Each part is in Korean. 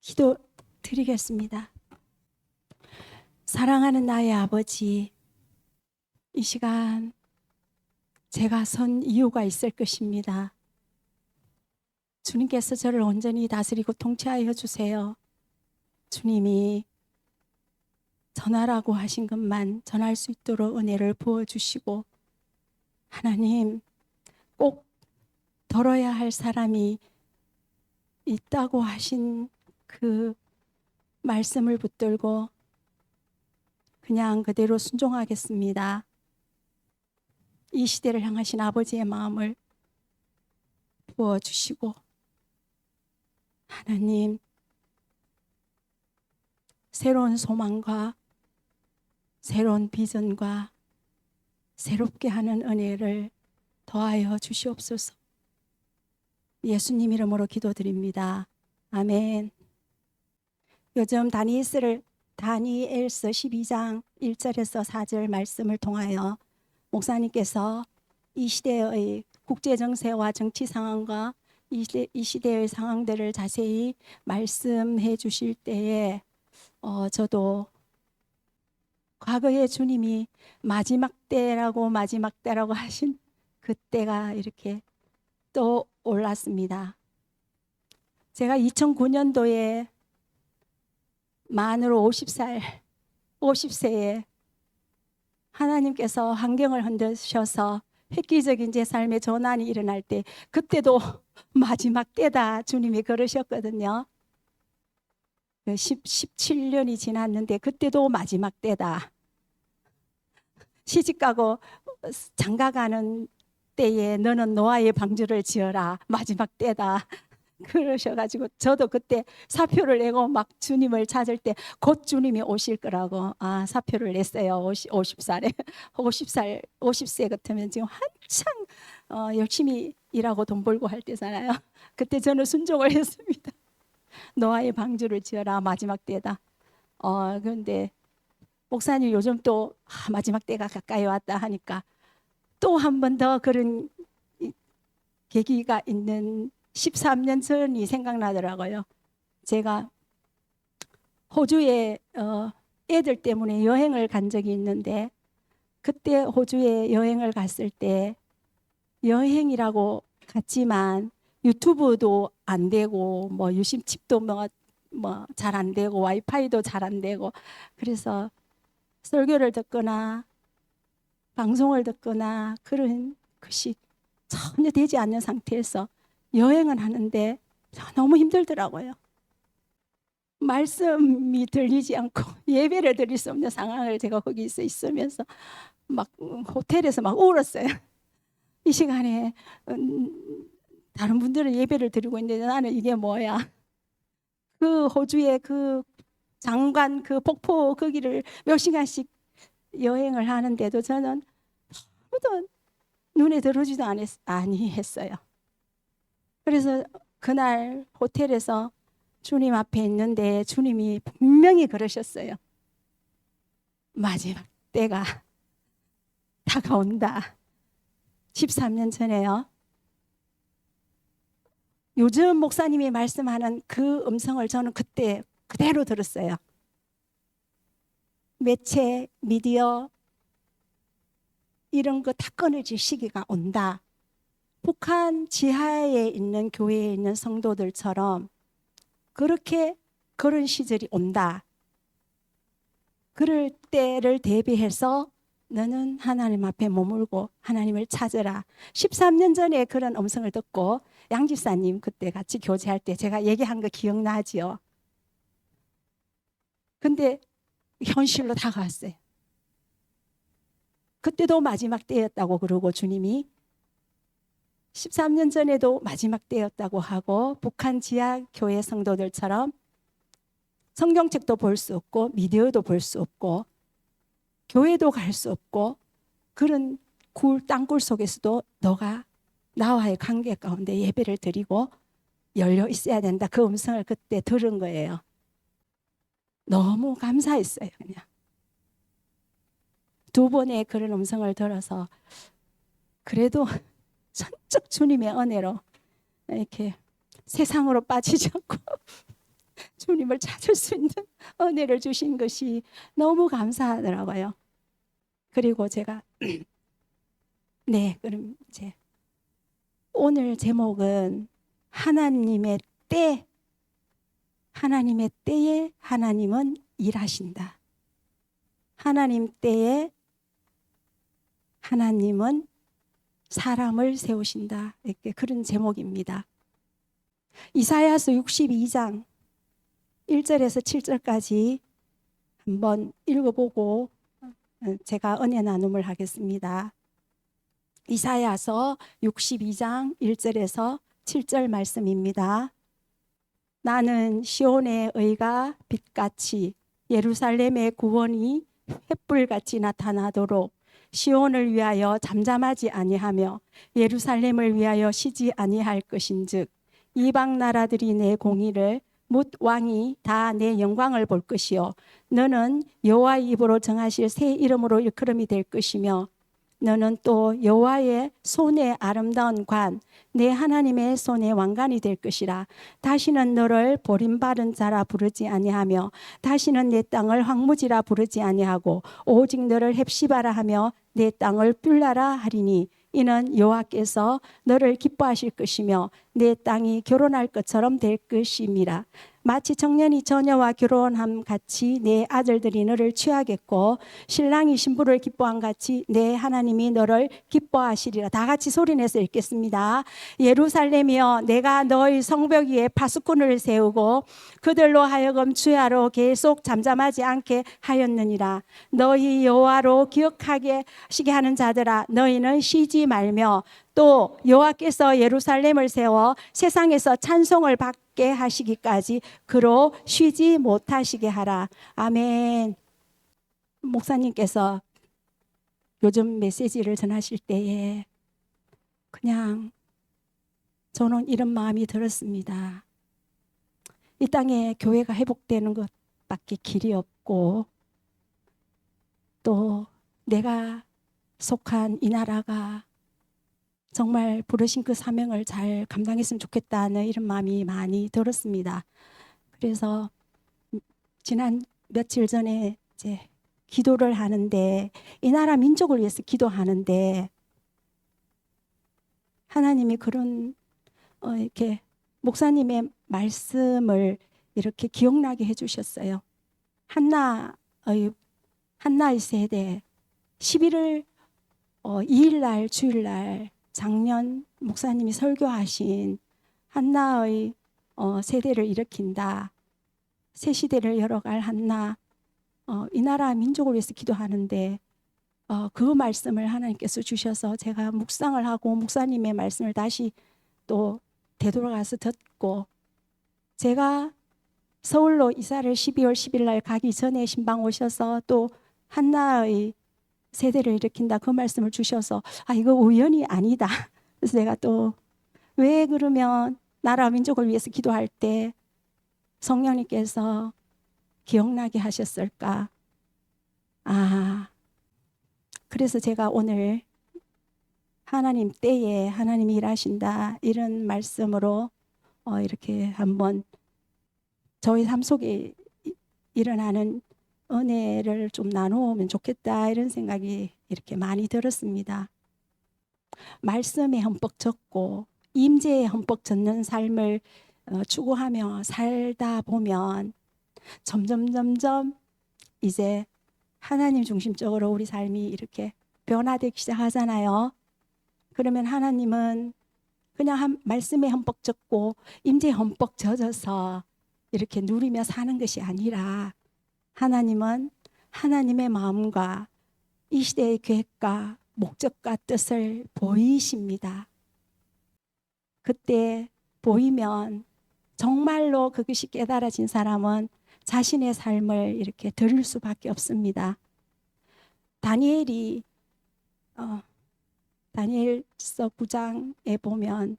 기도 드리겠습니다. 사랑하는 나의 아버지, 이 시간 제가 선 이유가 있을 것입니다. 주님께서 저를 온전히 다스리고 통치하여 주세요. 주님이 전하라고 하신 것만 전할 수 있도록 은혜를 부어주시고, 하나님, 꼭 들어야 할 사람이 있다고 하신 그 말씀을 붙들고 그냥 그대로 순종하겠습니다. 이 시대를 향하신 아버지의 마음을 부어주시고, 하나님, 새로운 소망과 새로운 비전과 새롭게 하는 은혜를 더하여 주시옵소서. 예수님 이름으로 기도드립니다. 아멘. 요즘 다니엘서 12장 1절에서 4절 말씀을 통하여 목사님께서 이 시대의 국제 정세와 정치 상황과 이 시대의 상황들을 자세히 말씀해 주실 때에 저도 과거에 주님이 마지막 때라고 하신 그때가 이렇게 떠올랐습니다. 제가 2009년도에 만으로 50세에 하나님께서 환경을 흔드셔서 획기적인 제 삶의 전환이 일어날 때, 그때도 마지막 때다 주님이 그러셨거든요. 17년이 지났는데 그때도 마지막 때다. 시집가고 장가가는 때에 너는 노아의 방주를 지어라. 마지막 때다. 그러셔가지고 저도 그때 사표를 내고 막 주님을 찾을 때 곧 주님이 오실 거라고 사표를 냈어요. 50살에 50세 같으면 지금 한창 열심히 일하고 돈 벌고 할 때잖아요. 그때 저는 순종을 했습니다. 노아의 방주를 지어라. 마지막 때다. 그런데 목사님 요즘 또 마지막 때가 가까이 왔다 하니까 또 한 번 더 그런 계기가 있는 13년 전이 생각나더라고요. 제가 호주에 애들 때문에 여행을 간 적이 있는데, 그때 호주에 여행을 갔을 때 여행이라고 갔지만 유튜브도 안 되고 뭐 유심칩도 뭐 잘 안 되고 와이파이도 잘 안 되고, 그래서 설교를 듣거나 방송을 듣거나 그런 것이 전혀 되지 않는 상태에서 여행을 하는데 너무 힘들더라고요. 말씀이 들리지 않고 예배를 드릴 수 없는 상황을 제가 거기서 있으면서 막 호텔에서 막 울었어요. 이 시간에 다른 분들은 예배를 드리고 있는데 나는 이게 뭐야. 그 호주의 그 장관 그 폭포 거기를 몇 시간씩 여행을 하는데도 저는 아무도 눈에 들어오지도 아니했어요. 그래서 그날 호텔에서 주님 앞에 있는데 주님이 분명히 그러셨어요. 마지막 때가 다가온다. 13년 전에요. 요즘 목사님이 말씀하는 그 음성을 저는 그때 그대로 들었어요. 매체, 미디어 이런 거 다 끊어질 시기가 온다. 북한 지하에 있는 교회에 있는 성도들처럼 그렇게 그런 시절이 온다. 그럴 때를 대비해서 너는 하나님 앞에 머물고 하나님을 찾으라. 13년 전에 그런 음성을 듣고 양 집사님 그때 같이 교제할 때 제가 얘기한 거 기억나지요? 근데 현실로 다가왔어요. 그때도 마지막 때였다고 그러고 주님이 13년 전에도 마지막 때였다고 하고, 북한 지하 교회 성도들처럼 성경책도 볼 수 없고 미디어도 볼 수 없고 교회도 갈 수 없고 그런 땅굴 속에서도 너가 나와의 관계 가운데 예배를 드리고 열려 있어야 된다. 그 음성을 그때 들은 거예요. 너무 감사했어요. 그냥 두 번의 그런 음성을 들어서 그래도 선적 주님의 은혜로 이렇게 세상으로 빠지지 않고 주님을 찾을 수 있는 은혜를 주신 것이 너무 감사하더라고요. 그리고 제가 네, 그럼 이제 오늘 제목은 하나님의 때, 하나님의 때에 하나님은 일하신다. 하나님 때에 하나님은 사람을 세우신다. 이렇게 그런 제목입니다. 이사야서 62장 1절에서 7절까지 한번 읽어보고 제가 은혜 나눔을 하겠습니다. 이사야서 62장 1절에서 7절 말씀입니다. 나는 시온의 의가 빛같이 예루살렘의 구원이 횃불같이 나타나도록 시온을 위하여 잠잠하지 아니하며 예루살렘을 위하여 쉬지 아니할 것인즉 이방 나라들이 내 공의를 뭇 왕이 다 내 영광을 볼 것이요 너는 여호와의 입으로 정하실 새 이름으로 일컬음이 될 것이며 너는 또 여호와의 손의 아름다운 관, 내 하나님의 손의 왕관이 될 것이라. 다시는 너를 버림받은 자라 부르지 아니하며 다시는 내 땅을 황무지라 부르지 아니하고 오직 너를 헵시바라 하며 내 땅을 뷸라라 하리니 이는 여호와께서 너를 기뻐하실 것이며 내 땅이 결혼할 것처럼 될 것임이라. 마치 청년이 처녀와 결혼함 같이 내 아들들이 너를 취하겠고 신랑이 신부를 기뻐함 같이 내 하나님이 너를 기뻐하시리라. 다 같이 소리내서 읽겠습니다. 예루살렘이여 내가 너희 성벽 위에 파수꾼을 세우고 그들로 하여금 주야로 계속 잠잠하지 않게 하였느니라. 너희 여호와로 기억하게 하시게 하는 자들아 너희는 쉬지 말며 또 여호와께서 예루살렘을 세워 세상에서 찬송을 받게 하시기까지 그로 쉬지 못하시게 하라. 아멘. 목사님께서 요즘 메시지를 전하실 때에 그냥 저는 이런 마음이 들었습니다. 이 땅에 교회가 회복되는 것밖에 길이 없고 또 내가 속한 이 나라가 정말 부르신 그 사명을 잘 감당했으면 좋겠다는 이런 마음이 많이 들었습니다. 그래서 지난 며칠 전에 이제 기도를 하는데 이 나라 민족을 위해서 기도하는데 하나님이 그런 이렇게 목사님의 말씀을 이렇게 기억나게 해주셨어요. 한나의 세대 11월 2일날 주일날 작년 목사님이 설교하신 한나의 세대를 일으킨다. 새 시대를 열어갈 한나. 이 나라 민족을 위해서 기도하는데 그 말씀을 하나님께서 주셔서 제가 묵상을 하고 목사님의 말씀을 다시 또 되돌아가서 듣고 제가 서울로 이사를 12월 10일 날 가기 전에 신방 오셔서 또 한나의 세대를 일으킨다 그 말씀을 주셔서 이거 우연이 아니다. 그래서 내가 또 왜 그러면 나라 민족을 위해서 기도할 때 성령님께서 기억나게 하셨을까? 그래서 제가 오늘 하나님 때에 하나님이 일하신다 이런 말씀으로 이렇게 한번 저희 삶 속에 일어나는 은혜를 좀 나누면 좋겠다 이런 생각이 이렇게 많이 들었습니다. 말씀에 흠뻑 젖고 임재에 흠뻑 젖는 삶을 추구하며 살다 보면 점점 이제 하나님 중심적으로 우리 삶이 이렇게 변화되기 시작하잖아요. 그러면 하나님은 그냥 말씀에 흠뻑 젖고 임재에 흠뻑 젖어서 이렇게 누리며 사는 것이 아니라 하나님은 하나님의 마음과 이 시대의 계획과 목적과 뜻을 보이십니다. 그때 보이면 정말로 그것이 깨달아진 사람은 자신의 삶을 이렇게 드릴 수밖에 없습니다. 다니엘이 다니엘서 9장에 보면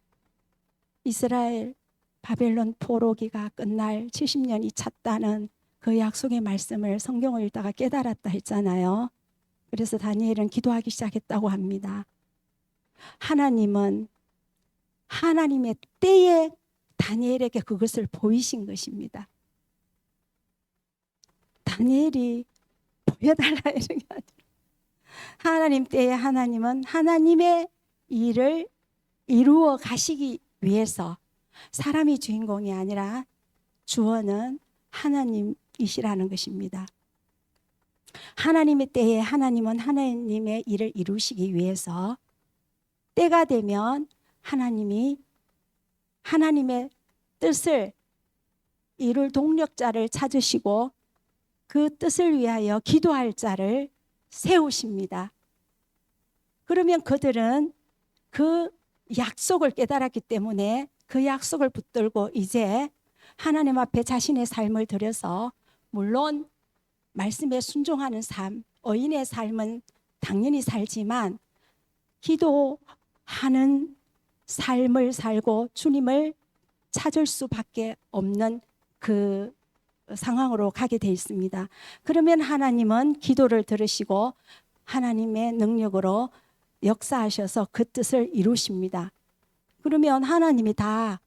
이스라엘 바벨론 포로기가 끝날 70년이 찼다는 그 약속의 말씀을 성경을 읽다가 깨달았다 했잖아요. 그래서 다니엘은 기도하기 시작했다고 합니다. 하나님은 하나님의 때에 다니엘에게 그것을 보이신 것입니다. 다니엘이 보여달라 이런 게 아니라 하나님 때에 하나님은 하나님의 일을 이루어 가시기 위해서 사람이 주인공이 아니라 주어는 하나님이시라는 것입니다. 하나님의 때에 하나님은 하나님의 일을 이루시기 위해서 때가 되면 하나님이 하나님의 뜻을 이룰 동력자를 찾으시고 그 뜻을 위하여 기도할 자를 세우십니다. 그러면 그들은 그 약속을 깨달았기 때문에 그 약속을 붙들고 이제 하나님 앞에 자신의 삶을 들여서 물론 말씀에 순종하는 삶, 의인의 삶은 당연히 살지만 기도하는 삶을 살고 주님을 찾을 수밖에 없는 그 상황으로 가게 돼 있습니다. 그러면 하나님은 기도를 들으시고 하나님의 능력으로 역사하셔서 그 뜻을 이루십니다. 그러면 하나님이 다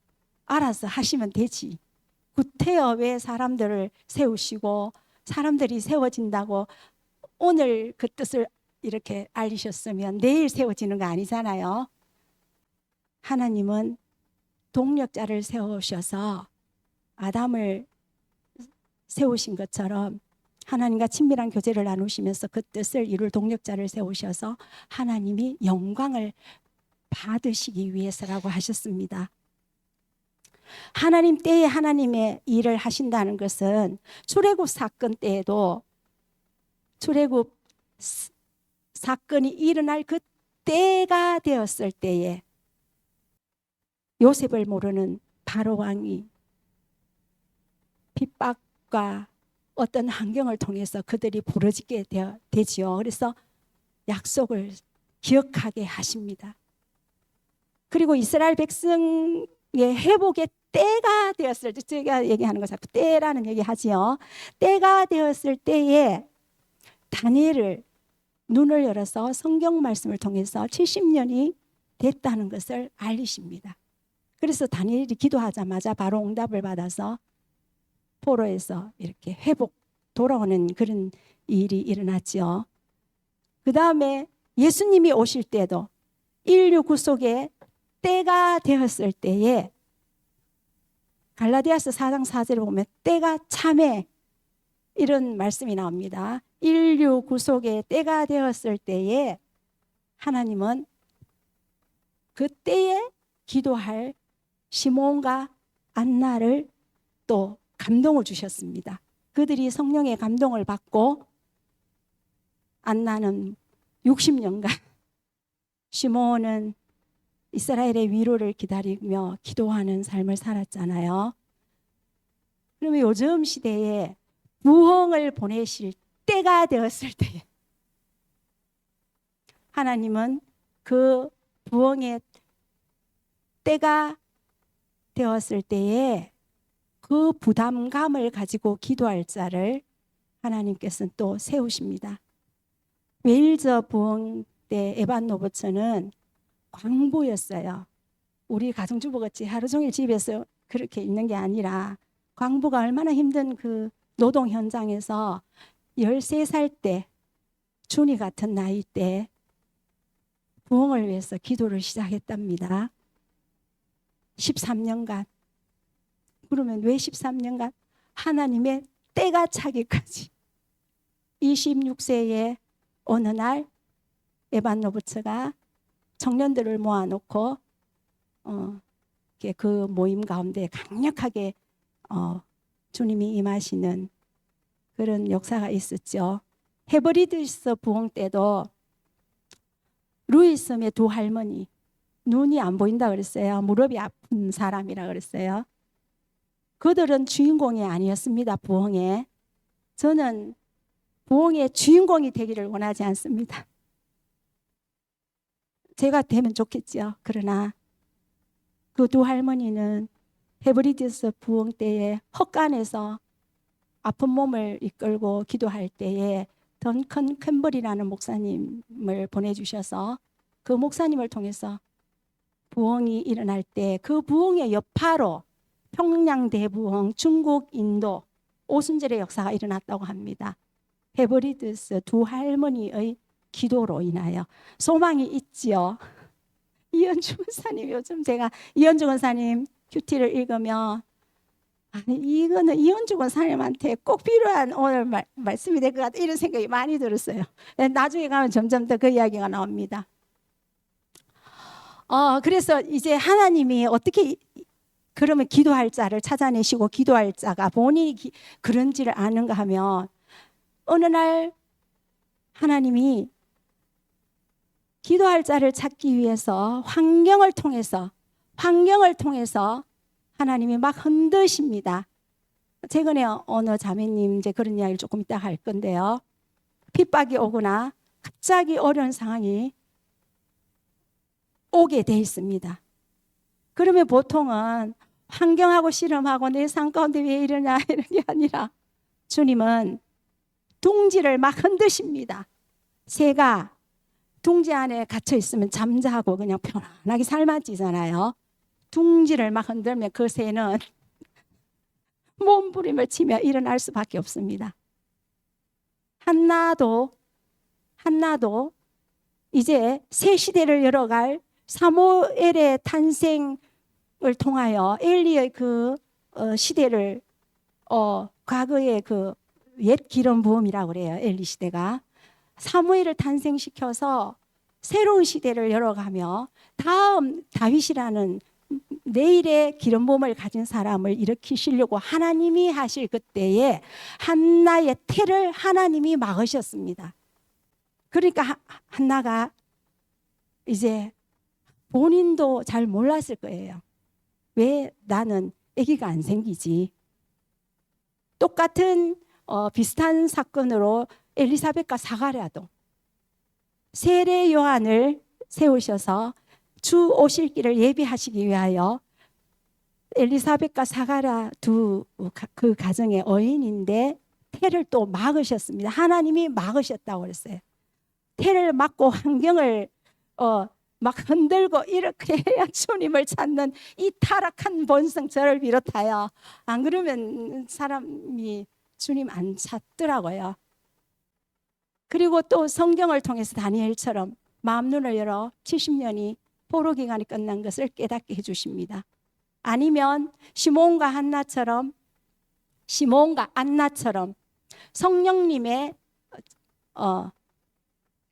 알아서 하시면 되지. 구태여 왜 사람들을 세우시고 사람들이 세워진다고 오늘 그 뜻을 이렇게 알리셨으면 내일 세워지는 거 아니잖아요. 하나님은 동력자를 세우셔서 아담을 세우신 것처럼 하나님과 친밀한 교제를 나누시면서 그 뜻을 이룰 동력자를 세우셔서 하나님이 영광을 받으시기 위해서라고 하셨습니다. 하나님 때에 하나님의 일을 하신다는 것은 출애굽 사건 때에도 출애굽 사건이 일어날 그 때가 되었을 때에 요셉을 모르는 바로 왕이 핍박과 어떤 환경을 통해서 그들이 부러지게 되지요. 그래서 약속을 기억하게 하십니다. 그리고 이스라엘 백성의 회복의 때가 되었을 때, 제가 얘기하는 거 자꾸 때라는 얘기 하지요. 때가 되었을 때에 다니엘을 눈을 열어서 성경 말씀을 통해서 70년이 됐다는 것을 알리십니다. 그래서 다니엘이 기도하자마자 바로 응답을 받아서 포로에서 이렇게 회복 돌아오는 그런 일이 일어났죠. 그 다음에 예수님이 오실 때도 인류 구속의 때가 되었을 때에 갈라디아서 4장 4절을 보면 때가 참에 이런 말씀이 나옵니다. 인류 구속의 때가 되었을 때에 하나님은 그 때에 기도할 시몬과 안나를 또 감동을 주셨습니다. 그들이 성령의 감동을 받고 안나는 60년간 시몬은 이스라엘의 위로를 기다리며 기도하는 삶을 살았잖아요. 그러면 요즘 시대에 부흥을 보내실 때가 되었을 때 하나님은 그 부흥의 때가 되었을 때에 그 부담감을 가지고 기도할 자를 하나님께서는 또 세우십니다. 웨일즈 부흥 때 에반 로버츠는 광부였어요. 우리 가정주부같이 하루 종일 집에서 그렇게 있는 게 아니라 광부가 얼마나 힘든 그 노동 현장에서 13살 때 준이 같은 나이 때 부흥을 위해서 기도를 시작했답니다. 13년간. 그러면 왜 13년간? 하나님의 때가 차기까지. 26세에 어느 날 에반 로버츠가 청년들을 모아놓고 그 모임 가운데 강력하게 주님이 임하시는 그런 역사가 있었죠. 헤브리드스 부흥 때도 루이섬의 두 할머니 눈이 안 보인다 그랬어요. 무릎이 아픈 사람이라 그랬어요. 그들은 주인공이 아니었습니다. 부흥에. 저는 부흥의 주인공이 되기를 원하지 않습니다. 제가 되면 좋겠죠. 그러나 그 두 할머니는 헤브리디스 부흥 때에 헛간에서 아픈 몸을 이끌고 기도할 때에 던컨 캠벌이라는 목사님을 보내주셔서 그 목사님을 통해서 부흥이 일어날 때 그 부흥의 여파로 평양 대부흥, 중국, 인도 오순절의 역사가 일어났다고 합니다. 헤브리드스 두 할머니의 기도로 인하여 소망이 있지요. 이현주 권사님, 요즘 제가 이현주 권사님 큐티를 읽으면 아니 이거는 이현주 권사님한테 꼭 필요한 오늘 말씀이 될 것 같다 이런 생각이 많이 들었어요. 나중에 가면 점점 더 그 이야기가 나옵니다. 그래서 이제 하나님이 어떻게 그러면 기도할 자를 찾아내시고 기도할 자가 본인이 그런지를 아는가 하면 어느 날 하나님이 기도할 자를 찾기 위해서 환경을 통해서 하나님이 막 흔드십니다. 최근에 어느 자매님 이제 그런 이야기를 조금 이따 할 건데요. 핍박이 오거나 갑자기 어려운 상황이 오게 돼 있습니다. 그러면 보통은 환경하고 씨름하고 내 삶 가운데 왜 이러냐 이런 게 아니라 주님은 둥지를 막 흔드십니다. 새가 둥지 안에 갇혀 있으면 잠자고 그냥 편안하게 살만지잖아요. 둥지를 막 흔들면 그 새는 몸부림을 치며 일어날 수밖에 없습니다. 한나도 이제 새 시대를 열어갈 사무엘의 탄생을 통하여 엘리의 그 시대를 과거의 그 옛 기름 부음이라고 그래요. 엘리 시대가 사무엘을 탄생시켜서 새로운 시대를 열어가며 다음 다윗이라는 내일의 기름 부음을 가진 사람을 일으키시려고 하나님이 하실 그때에 한나의 태를 하나님이 막으셨습니다. 그러니까 한나가 이제 본인도 잘 몰랐을 거예요. 왜 나는 아기가 안 생기지? 똑같은 비슷한 사건으로 엘리사벳과 사가랴도 세례 요한을 세우셔서 주 오실 길을 예비하시기 위하여 엘리사벳과 사가랴 그 가정의 어인인데 태를 또 막으셨습니다. 하나님이 막으셨다고 그랬어요. 태를 막고 환경을 막 흔들고 이렇게 해야 주님을 찾는 이 타락한 본성 저를 비롯하여 안 그러면 사람이 주님 안 찾더라고요. 그리고 또 성경을 통해서 다니엘처럼 마음 눈을 열어 70년이 포로 기간이 끝난 것을 깨닫게 해주십니다. 아니면 시몬과 안나처럼 성령님의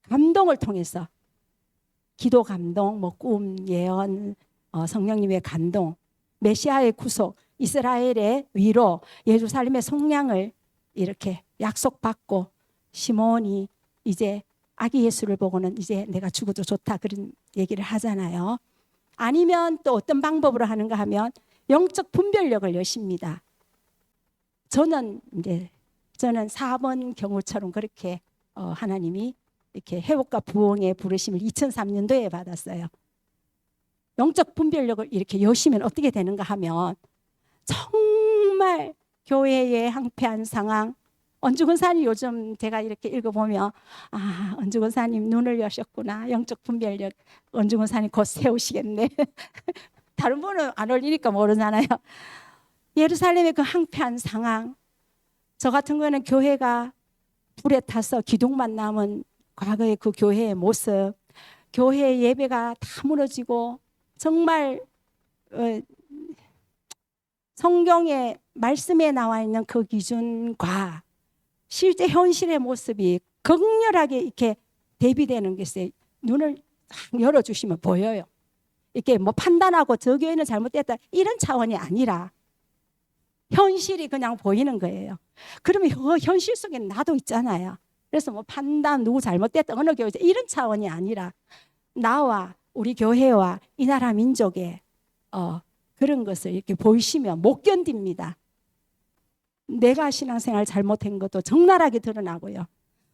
감동을 통해서 기도 감동, 꿈, 예언, 성령님의 감동, 메시아의 구속, 이스라엘의 위로, 예루살렘의 속량을 이렇게 약속받고 시몬이 이제 아기 예수를 보고는 이제 내가 죽어도 좋다 그런 얘기를 하잖아요. 아니면 또 어떤 방법으로 하는가 하면 영적 분별력을 여십니다. 저는 4번 경우처럼 그렇게 하나님이 이렇게 회복과 부흥의 부르심을 2003년도에 받았어요. 영적 분별력을 이렇게 여시면 어떻게 되는가 하면 정말 교회의 황폐한 상황, 언주근사님 요즘 제가 이렇게 읽어보면 언주근사님 눈을 여셨구나. 영적 분별력 언주근사님 곧 세우시겠네. 다른 분은 안 올리니까 모르잖아요. 예루살렘의 그 황폐한 상황, 저 같은 거는 교회가 불에 타서 기둥만 남은 과거의 그 교회의 모습, 교회 예배가 다 무너지고 정말 성경의 말씀에 나와 있는 그 기준과 실제 현실의 모습이 극렬하게 이렇게 대비되는 것에 눈을 열어주시면 보여요. 이렇게 뭐 판단하고 저 교회는 잘못됐다 이런 차원이 아니라 현실이 그냥 보이는 거예요. 그러면 그 현실 속에 나도 있잖아요. 그래서 뭐 판단 누구 잘못됐다 어느 교회 이런 차원이 아니라 나와 우리 교회와 이 나라 민족의 그런 것을 이렇게 보이시면 못 견딥니다. 내가 신앙생활 잘못한 것도 적나라하게 드러나고요.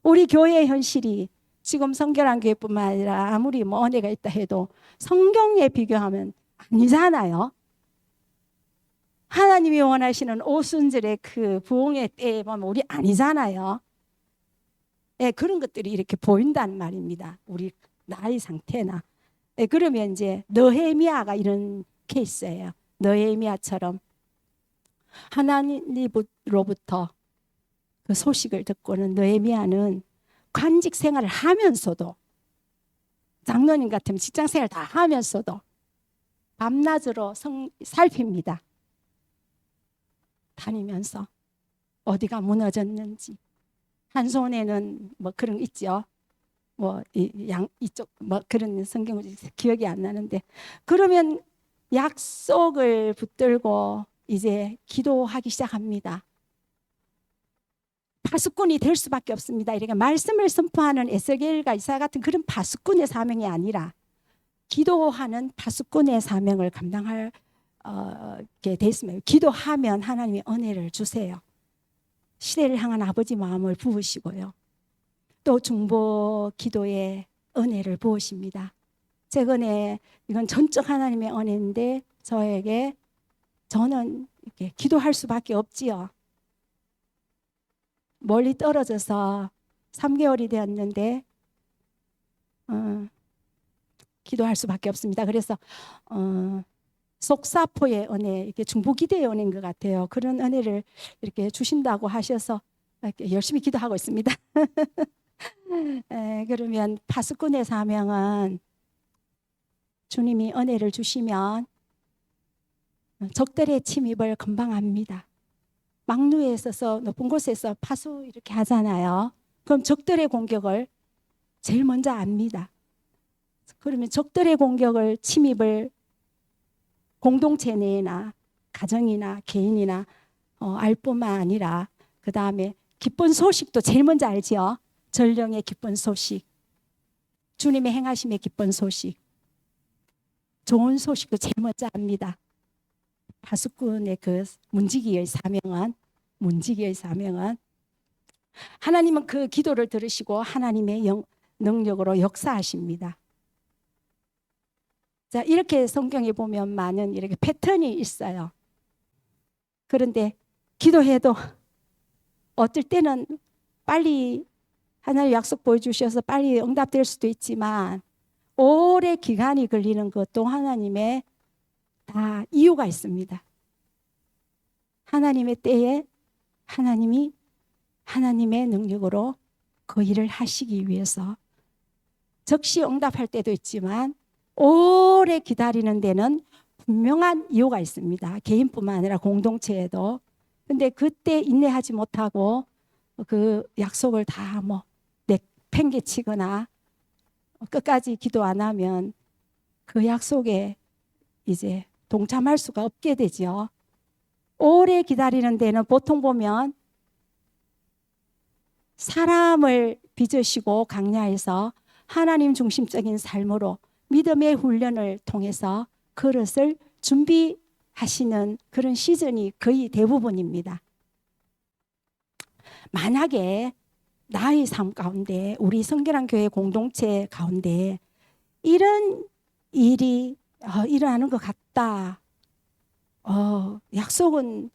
우리 교회의 현실이 지금 성결한 교회뿐만 아니라 아무리 뭐 은혜가 있다 해도 성경에 비교하면 아니잖아요. 하나님이 원하시는 오순절의 그 부흥의 때에 보면 우리 아니잖아요. 네, 그런 것들이 이렇게 보인다는 말입니다. 우리 나의 상태나. 네, 그러면 이제 느헤미야가 이런 케이스예요. 느헤미야처럼 하나님으로부터 그 소식을 듣고는 느헤미야는 관직 생활을 하면서도, 장로님 같으면 직장 생활 다 하면서도 밤낮으로 살핍니다. 다니면서 어디가 무너졌는지, 한 손에는 뭐 그런 거 있죠. 뭐 이쪽 뭐 그런 성경 기억이 안 나는데, 그러면 약속을 붙들고 이제 기도하기 시작합니다. 파수꾼이 될 수밖에 없습니다. 이렇게 말씀을 선포하는 에스겔과 이사야 같은 그런 파수꾼의 사명이 아니라 기도하는 파수꾼의 사명을 감당하게 돼 있습니다. 기도하면 하나님이 은혜를 주세요. 시대를 향한 아버지 마음을 부으시고요. 또 중보 기도에 은혜를 부으십니다. 최근에 이건 전적 하나님의 은혜인데 저는 이렇게 기도할 수밖에 없지요. 멀리 떨어져서 3개월이 되었는데 기도할 수밖에 없습니다. 그래서 속사포의 은혜, 이렇게 중보기도의 은혜인 것 같아요. 그런 은혜를 이렇게 주신다고 하셔서 이렇게 열심히 기도하고 있습니다. 그러면 파수꾼의 사명은 주님이 은혜를 주시면 적들의 침입을 금방 압니다. 막루에 있어서 높은 곳에서 파수 이렇게 하잖아요. 그럼 적들의 공격을 제일 먼저 압니다. 그러면 적들의 공격을 침입을 공동체 내나 가정이나 개인이나 알 뿐만 아니라 그 다음에 기쁜 소식도 제일 먼저 알지요. 전령의 기쁜 소식, 주님의 행하심의 기쁜 소식, 좋은 소식도 제일 먼저 압니다. 파수꾼의 그 문지기의 사명은 하나님은 그 기도를 들으시고 하나님의 능력으로 역사하십니다. 자, 이렇게 성경에 보면 많은 이렇게 패턴이 있어요. 그런데 기도해도 어떨 때는 빨리 하나님 약속 보여주셔서 빨리 응답될 수도 있지만 오래 기간이 걸리는 것도 하나님의 다 이유가 있습니다. 하나님의 때에 하나님이 하나님의 능력으로 그 일을 하시기 위해서 즉시 응답할 때도 있지만 오래 기다리는 데는 분명한 이유가 있습니다. 개인뿐만 아니라 공동체에도. 근데 그때 인내하지 못하고 그 약속을 다 팽개치거나 끝까지 기도 안 하면 그 약속에 이제 동참할 수가 없게 되죠. 오래 기다리는 데는 보통 보면 사람을 빚으시고 강야해서 하나님 중심적인 삶으로 믿음의 훈련을 통해서 그릇을 준비하시는 그런 시즌이 거의 대부분입니다. 만약에 나의 삶 가운데 우리 성결한 교회 공동체 가운데 이런 일이 일어나는 것 같다. 약속은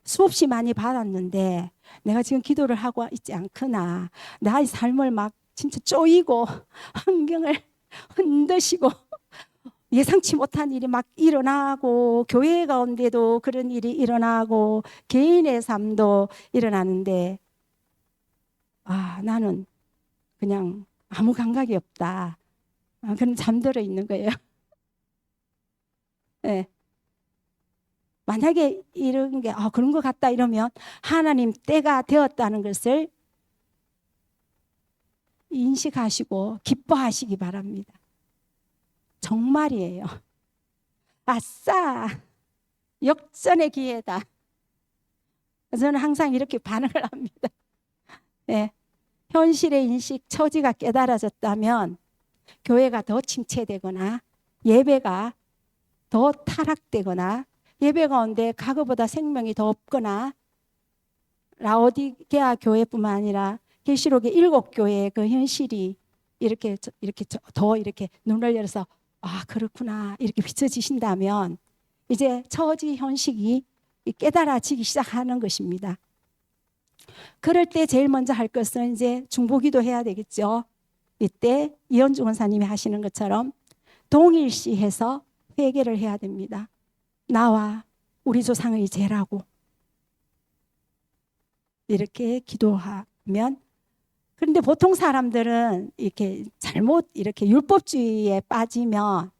수없이 많이 받았는데 내가 지금 기도를 하고 있지 않거나 나의 삶을 막 진짜 쪼이고 환경을 흔드시고 예상치 못한 일이 막 일어나고 교회 가운데도 그런 일이 일어나고 개인의 삶도 일어나는데 나는 그냥 아무 감각이 없다. 그럼 잠들어 있는 거예요. 네. 만약에 이런 게 그런 것 같다 이러면 하나님 때가 되었다는 것을 인식하시고 기뻐하시기 바랍니다. 정말이에요. 아싸, 역전의 기회다. 저는 항상 이렇게 반응을 합니다. 네. 현실의 인식, 처지가 깨달아졌다면 교회가 더 침체되거나 예배가 더 타락되거나 예배 가운데 과거보다 생명이 더 없거나 라오디게아 교회뿐만 아니라 계시록의 7교회의 그 현실이 이렇게 더 이렇게 눈을 열어서 그렇구나 이렇게 비춰지신다면 이제 처지 현실이 깨달아지기 시작하는 것입니다. 그럴 때 제일 먼저 할 것은 이제 중보기도 해야 되겠죠. 이때 이현주 원사님이 하시는 것처럼 동일시해서 회개를 해야 됩니다. 나와 우리 조상의 죄라고 이렇게 기도하면, 그런데 보통 사람들은 이렇게 잘못 이렇게 율법주의에 빠지면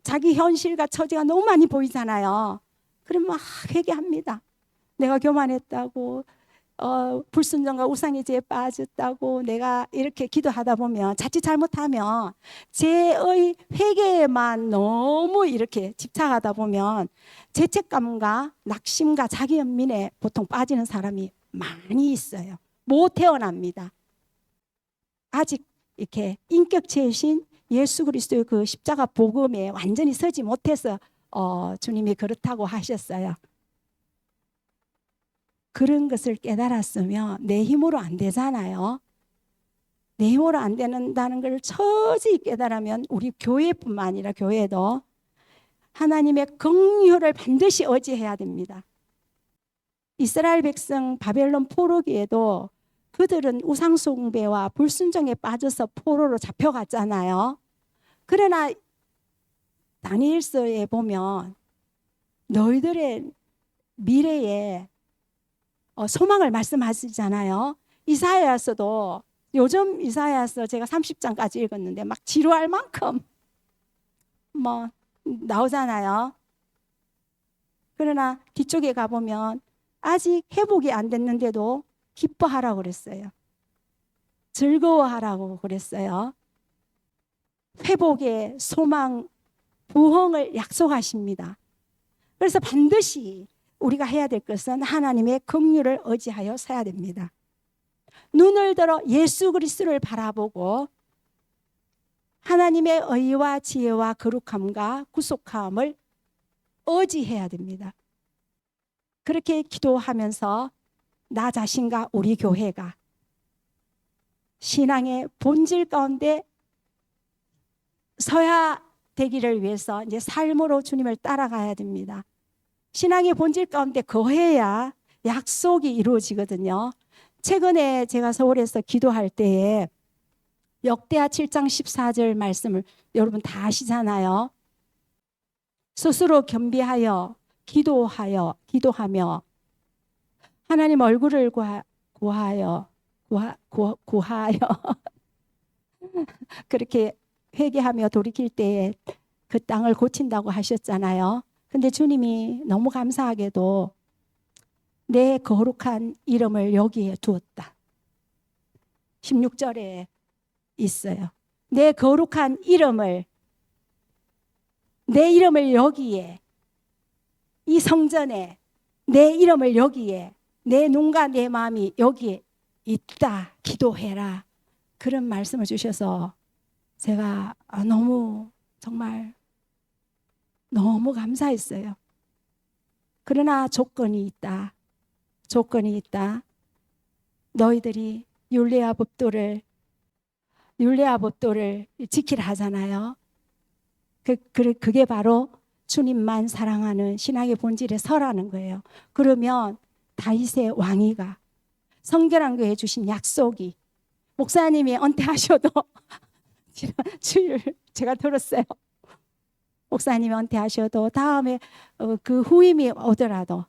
자기 현실과 처지가 너무 많이 보이잖아요. 그러면 막 회개합니다. 내가 교만했다고, 불순종과 우상의죄에 빠졌다고 내가 이렇게 기도하다 보면, 자칫 잘못하면 죄의 회개에만 너무 이렇게 집착하다 보면 죄책감과 낙심과 자기 연민에 보통 빠지는 사람이 많이 있어요. 못 태어납니다. 아직 이렇게 인격체이신 예수 그리스도의 그 십자가 복음에 완전히 서지 못해서 주님이 그렇다고 하셨어요. 그런 것을 깨달았으면 내 힘으로 안 되잖아요. 내 힘으로 안 된다는 걸 처지 깨달으면 우리 교회뿐만 아니라 교회도 하나님의 긍휼을 반드시 의지해야 됩니다. 이스라엘 백성 바벨론 포로기에도 그들은 우상숭배와 불순종에 빠져서 포로로 잡혀갔잖아요. 그러나 다니엘서에 보면 너희들의 미래에 소망을 말씀하시잖아요. 이사야서도, 요즘 이사야서 제가 30장까지 읽었는데 막 지루할 만큼 뭐 나오잖아요. 그러나 뒤쪽에 가보면 아직 회복이 안 됐는데도 기뻐하라고 그랬어요. 즐거워하라고 그랬어요. 회복의 소망, 부흥을 약속하십니다. 그래서 반드시 우리가 해야 될 것은 하나님의 긍휼을 의지하여 서야 됩니다. 눈을 들어 예수 그리스도를 바라보고 하나님의 의와 지혜와 거룩함과 구속함을 의지해야 됩니다. 그렇게 기도하면서 나 자신과 우리 교회가 신앙의 본질 가운데 서야 되기를 위해서 이제 삶으로 주님을 따라가야 됩니다. 신앙의 본질 가운데 거해야 약속이 이루어지거든요. 최근에 제가 서울에서 기도할 때에 역대하 7장 14절 말씀을 여러분 다 아시잖아요. 스스로 겸비하여 기도하며 하나님 얼굴을 구하여 그렇게 회개하며 돌이킬 때에 그 땅을 고친다고 하셨잖아요. 근데 주님이 너무 감사하게도 내 거룩한 이름을 여기에 두었다. 16절에 있어요. 내 거룩한 이름을, 내 이름을 여기에, 이 성전에 내 이름을 여기에, 내 눈과 내 마음이 여기에 있다. 기도해라. 그런 말씀을 주셔서 제가 너무 정말 너무 감사했어요. 그러나 조건이 있다. 조건이 있다. 너희들이 율례와 법도를 지키라 하잖아요. 그게 바로 주님만 사랑하는 신앙의 본질에 서라는 거예요. 그러면 다윗의 왕위가, 성결한교회에 주신 약속이, 목사님이 은퇴하셔도 주일 제가 들었어요. 목사님이 은퇴하셔도 다음에 그 후임이 오더라도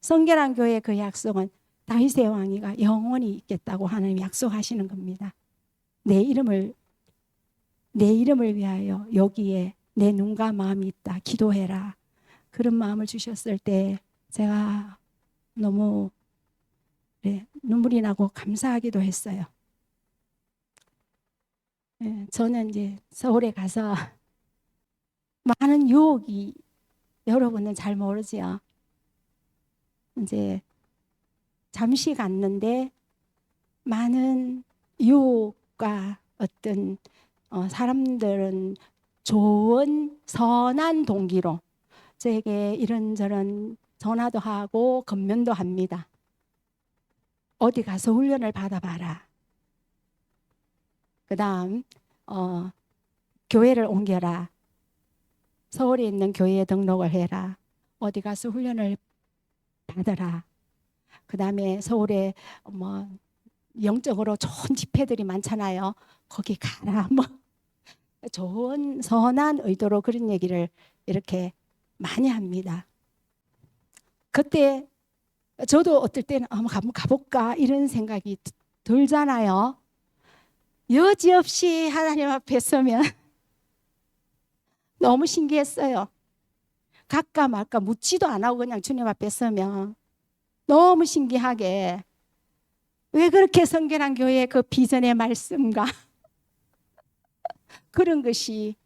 성결한교회의 그 약속은 다윗의 왕위가 영원히 있겠다고 하나님 약속하시는 겁니다. 내 이름을 위하여 여기에 내 눈과 마음이 있다. 기도해라. 그런 마음을 주셨을 때 제가 너무 눈물이 나고 감사하기도 했어요. 저는 이제 서울에 가서 많은 유혹이, 여러분은 잘 모르지요. 이제 잠시 갔는데 많은 유혹과 어떤 사람들은 좋은 선한 동기로 저에게 이런저런 전화도 하고 건면도 합니다. 어디 가서 훈련을 받아봐라. 그 다음 교회를 옮겨라. 서울에 있는 교회에 등록을 해라. 어디 가서 훈련을 받아라. 그 다음에 서울에 뭐 영적으로 좋은 집회들이 많잖아요. 거기 가라. 뭐 좋은 선한 의도로 그런 얘기를 이렇게 많이 합니다. 그때 저도 어떨 때는 한번 가볼까 이런 생각이 들잖아요. 여지없이 하나님 앞에 서면 너무 신기했어요. 갈까 말까 묻지도 안 하고 그냥 주님 앞에 서면 너무 신기하게 왜 그렇게 성결한 교회의 그 비전의 말씀과 그런 것이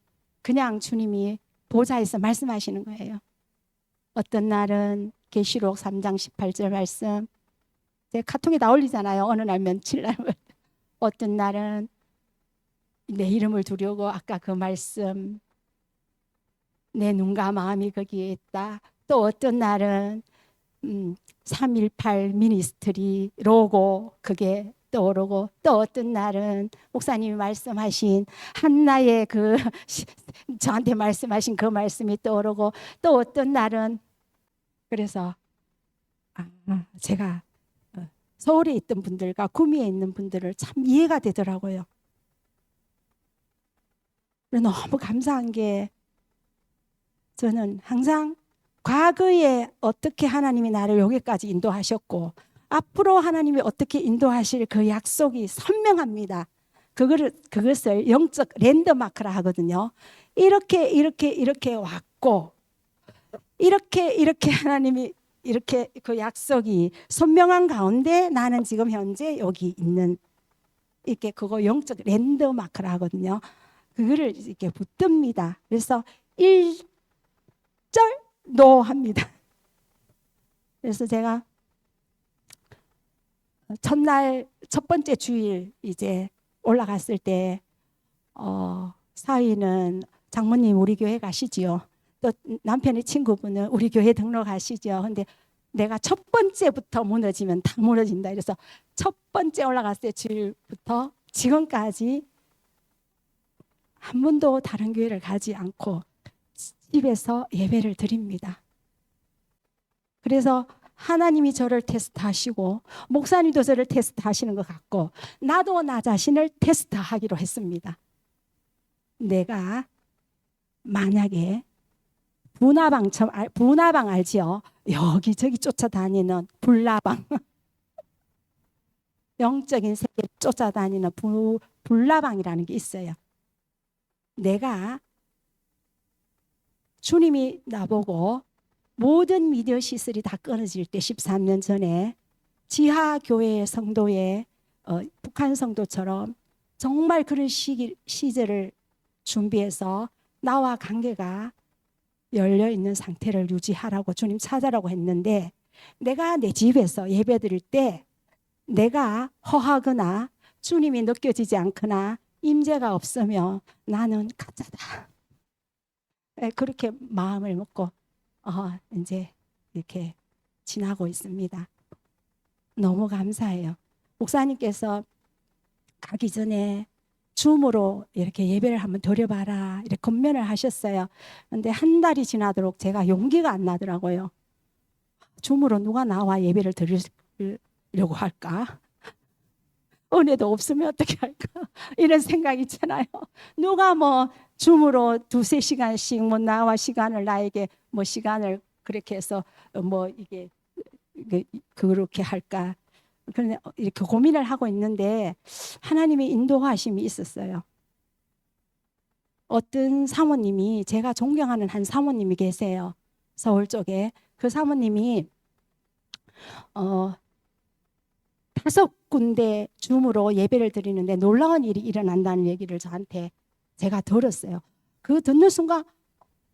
그냥 주님이 보좌에서 말씀하시는 거예요. 어떤 날은 계시록 3장 18절 말씀 제 카톡에 나올리잖아요. 어느 날 며칠 날 어떤 날은 내 이름을 두려고 아까 그 말씀 내 눈과 마음이 거기에 있다. 또 어떤 날은 318 미니스트리 로고 그게 떠오르고 또 어떤 날은 목사님이 말씀하신 한나의 그 저한테 말씀하신 그 말씀이 떠오르고 또 어떤 날은 그래서 제가 서울에 있던 분들과 구미에 있는 분들을 참 이해가 되더라고요. 너무 감사한 게 저는 항상 과거에 어떻게 하나님이 나를 여기까지 인도하셨고 앞으로 하나님이 어떻게 인도하실 그 약속이 선명합니다. 그것을 영적 랜드마크라 하거든요. 이렇게 왔고 이렇게 하나님이 이렇게 그 약속이 선명한 가운데 나는 지금 현재 여기 있는 이렇게 그거 영적 랜드마크라 하거든요. 그거를 이렇게 붙듭니다. 그래서 1절로 합니다. 그래서 제가 첫날 첫 번째 주일 이제 올라갔을 때 사위는 장모님 우리 교회 가시지요. 또 남편의 친구분은 우리 교회 등록하시죠. 근데 내가 첫 번째부터 무너지면 다 무너진다. 그래서 첫 번째 올라갔을 때 주일부터 지금까지 한 번도 다른 교회를 가지 않고 집에서 예배를 드립니다. 그래서 하나님이 저를 테스트하시고 목사님도 저를 테스트하시는 것 같고 나도 나 자신을 테스트하기로 했습니다. 내가 만약에 분화방 알지요? 여기저기 쫓아다니는 불나방 영적인 세계를 쫓아다니는 불나방이라는 게 있어요. 내가 주님이 나보고 모든 미디어 시설이 다 끊어질 때 13년 전에 지하교회 성도의 북한 성도처럼 정말 그런 시절을 준비해서 나와 관계가 열려있는 상태를 유지하라고 주님 찾아라고 했는데 내가 내 집에서 예배 드릴 때 내가 허하거나 주님이 느껴지지 않거나 임재가 없으면 나는 가짜다. 그렇게 마음을 먹고 이제 이렇게 지나고 있습니다. 너무 감사해요. 목사님께서 가기 전에 줌으로 이렇게 예배를 한번 드려봐라 이렇게 권면을 하셨어요. 그런데 한 달이 지나도록 제가 용기가 안 나더라고요. 줌으로 누가 나와 예배를 드리려고 할까? 은혜도 없으면 어떻게 할까? 이런 생각이 있잖아요. 누가 뭐 줌으로 2-3시간씩 뭐 나와 시간을 나에게 뭐 시간을 그렇게 해서 뭐 이게 그렇게 할까? 그런데 이렇게 고민을 하고 있는데 하나님의 인도하심이 있었어요. 어떤 사모님이 제가 존경하는 한 사모님이 계세요. 서울 쪽에 그 사모님이 5군데 줌으로 예배를 드리는데 놀라운 일이 일어난다는 얘기를 저한테 제가 들었어요. 그 듣는 순간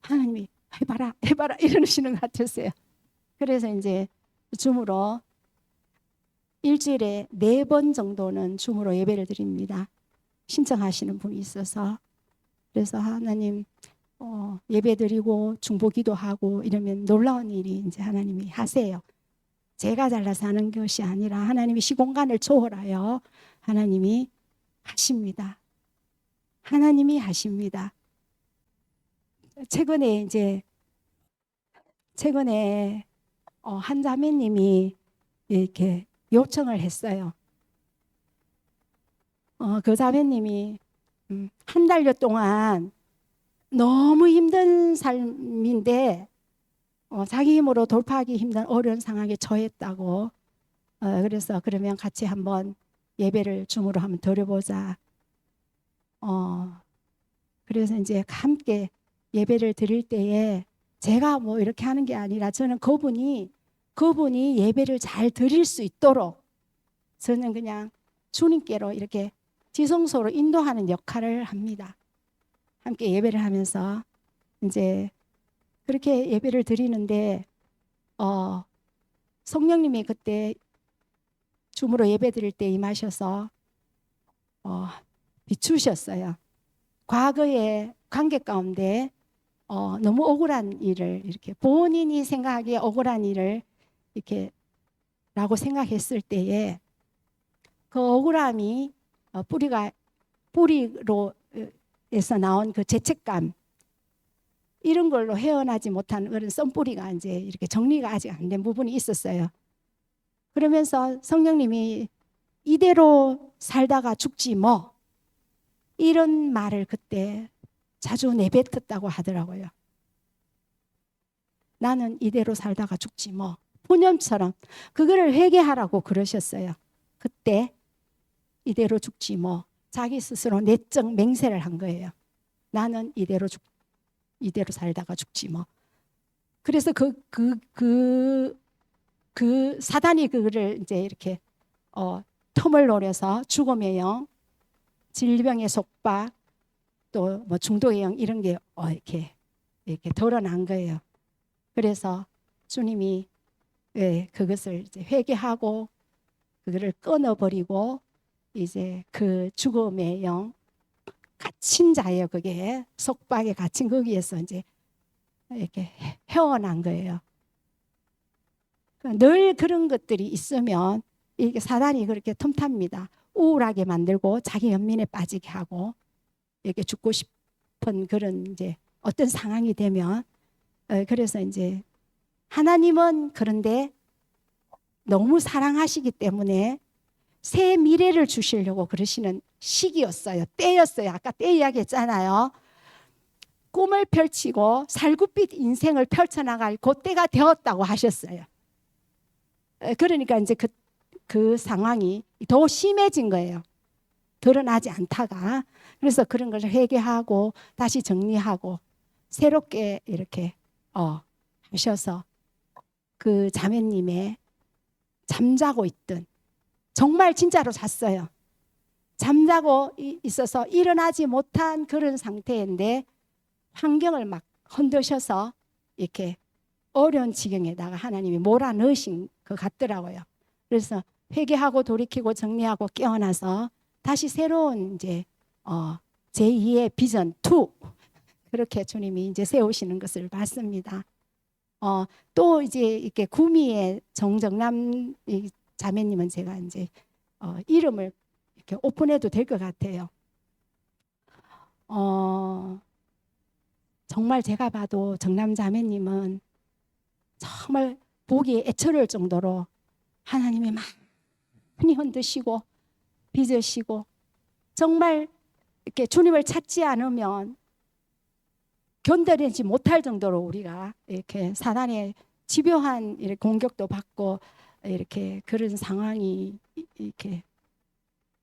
하나님이 해봐라 이러시는 것 같았어요. 그래서 이제 줌으로 일주일에 4번 정도는 줌으로 예배를 드립니다. 신청하시는 분이 있어서. 그래서 하나님 예배 드리고 중보기도 하고 이러면 놀라운 일이 이제 하나님이 하세요. 제가 잘나서 하는 것이 아니라 하나님이 시공간을 초월하여 하나님이 하십니다. 하나님이 하십니다. 최근에 한 자매님이 이렇게 요청을 했어요. 그 자매님이 한 달여 동안 너무 힘든 삶인데 자기 힘으로 돌파하기 힘든 어려운 상황에 처했다고. 그래서 그러면 같이 한번 예배를 줌으로 한번 드려보자. 그래서 이제 함께 예배를 드릴 때에 제가 뭐 이렇게 하는 게 아니라 저는 그분이 예배를 잘 드릴 수 있도록 저는 그냥 주님께로 이렇게 지성소로 인도하는 역할을 합니다. 함께 예배를 하면서 이제 그렇게 예배를 드리는데 성령님이 그때 줌으로 예배 드릴 때 임하셔서 비추셨어요. 과거의 관계 가운데 너무 억울한 일을 이렇게 본인이 생각하기에 억울한 일을 이렇게 라고 생각했을 때에 그 억울함이 뿌리로 에서 나온 그 죄책감 이런 걸로 헤어나지 못한 그런 썬뿌리가 이제 이렇게 정리가 아직 안 된 부분이 있었어요. 그러면서 성령님이 이대로 살다가 죽지 뭐 이런 말을 그때 자주 내뱉었다고 하더라고요. 나는 이대로 살다가 죽지 뭐 푸념처럼 그거를 회개하라고 그러셨어요. 그때 이대로 죽지 뭐 자기 스스로 내적 맹세를 한 거예요. 나는 이대로 살다가 죽지 뭐. 그래서 그 사단이 그거를 이제 이렇게 틈을 노려서 죽음의 영, 질병의 속박, 또 뭐 중독의 영 이런 게 이렇게 드러난 거예요. 그래서 주님이 그것을 이제 회개하고 그거를 끊어버리고 이제 그 죽음의 영 갇힌 자예요. 그게 속박에 갇힌 거기에서 이제 이렇게 헤어난 거예요. 늘 그런 것들이 있으면 이게 사단이 그렇게 틈탑니다. 우울하게 만들고 자기 연민에 빠지게 하고 이렇게 죽고 싶은 그런 이제 어떤 상황이 되면 그래서 이제 하나님은 그런데 너무 사랑하시기 때문에 새 미래를 주시려고 그러시는 시기였어요. 때였어요. 아까 때 이야기했잖아요. 꿈을 펼치고 살구빛 인생을 펼쳐나갈 그때가 되었다고 하셨어요. 그러니까 이제 그 상황이 더 심해진 거예요. 드러나지 않다가. 그래서 그런 것을 회개하고 다시 정리하고 새롭게 이렇게 하셔서 그 자매님의 잠자고 있던 정말 진짜로 잤어요. 잠자고 있어서 일어나지 못한 그런 상태인데 환경을 막 흔드셔서 이렇게 어려운 지경에다가 하나님이 몰아넣으신 것 같더라고요. 그래서 회개하고 돌이키고 정리하고 깨어나서 다시 새로운 이제 제2의 비전 2 그렇게 주님이 이제 세우시는 것을 봤습니다. 또 이제 이렇게 구미의 정정남 자매님은 제가 이제 이름을 이렇게 오픈해도 될 것 같아요. 정말 제가 봐도 정남 자매님은 정말 보기에 애처로울 정도로 하나님이 많이 흔드시고 빚으시고 정말 이렇게 주님을 찾지 않으면 견뎌내지 못할 정도로 우리가 이렇게 사단의 집요한 이렇게 공격도 받고 이렇게 그런 상황이 이렇게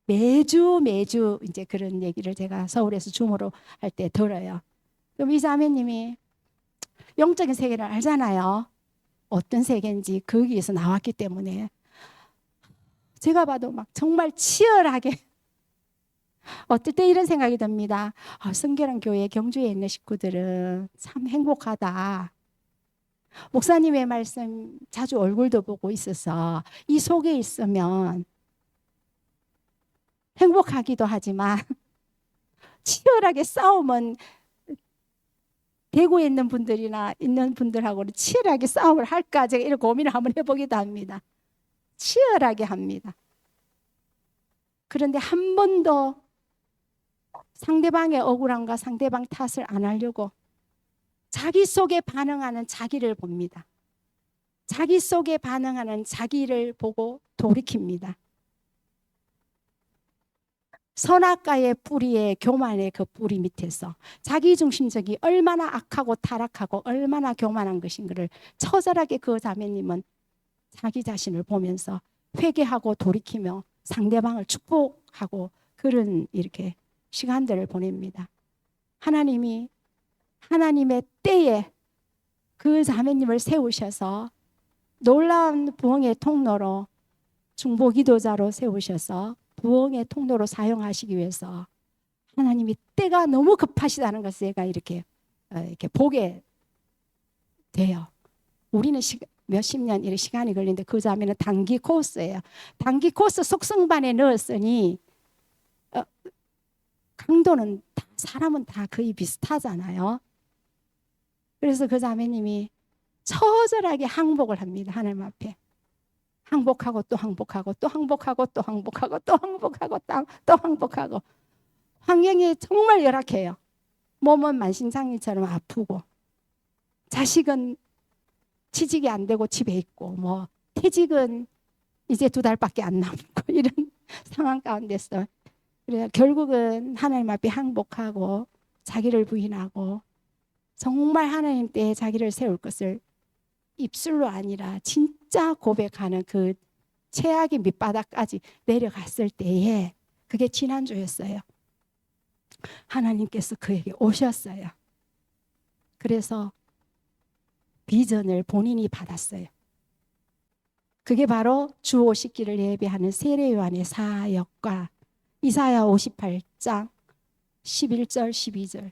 매주 이제 그런 얘기를 제가 서울에서 줌으로 할 때 들어요. 그럼 이 자매님이 영적인 세계를 알잖아요. 어떤 세계인지 거기에서 나왔기 때문에 제가 봐도 막 정말 치열하게 어떨 때 이런 생각이 듭니다. 성결한 교회 경주에 있는 식구들은 참 행복하다. 목사님의 말씀 자주 얼굴도 보고 있어서 이 속에 있으면 행복하기도 하지만 치열하게 싸움은 대구에 있는 분들이나 있는 분들하고는 치열하게 싸움을 할까 제가 이런 고민을 한번 해보기도 합니다. 치열하게 합니다. 그런데 한 번도 상대방의 억울함과 상대방 탓을 안 하려고 자기 속에 반응하는 자기를 봅니다. 자기 속에 반응하는 자기를 보고 돌이킵니다. 선악과의 뿌리에 교만의 그 뿌리 밑에서 자기중심적이 얼마나 악하고 타락하고 얼마나 교만한 것인가를 처절하게 그 자매님은 자기 자신을 보면서 회개하고 돌이키며 상대방을 축복하고 그런 이렇게 시간들을 보냅니다. 하나님이 하나님의 때에 그 자매님을 세우셔서 놀라운 부흥의 통로로 중보기도자로 세우셔서 부흥의 통로로 사용하시기 위해서 하나님이 때가 너무 급하시다는 것을 제가 이렇게 보게 돼요. 우리는 몇십 년 이렇게 시간이 걸리는데 그 자매는 단기 코스예요. 단기 코스 속성반에 넣었으니 강도는 사람은 다 거의 비슷하잖아요. 그래서 그 자매님이 처절하게 항복을 합니다. 하나님 앞에. 항복하고 또 항복하고 또 항복하고 또 항복하고 또 항복하고 또 항복하고 환경이 정말 열악해요. 몸은 만신창이처럼 아프고 자식은 취직이 안 되고 집에 있고 뭐 퇴직은 이제 2달밖에 안 남고 이런 상황 가운데서 그래서 결국은 하나님 앞에 항복하고 자기를 부인하고 정말 하나님 때에 자기를 세울 것을 입술로 아니라 진짜 고백하는 그 최악의 밑바닥까지 내려갔을 때에 그게 지난주였어요. 하나님께서 그에게 오셨어요. 그래서 비전을 본인이 받았어요. 그게 바로 주 오시기를 예배하는 세례요한의 사역과 이사야 58장 11절 12절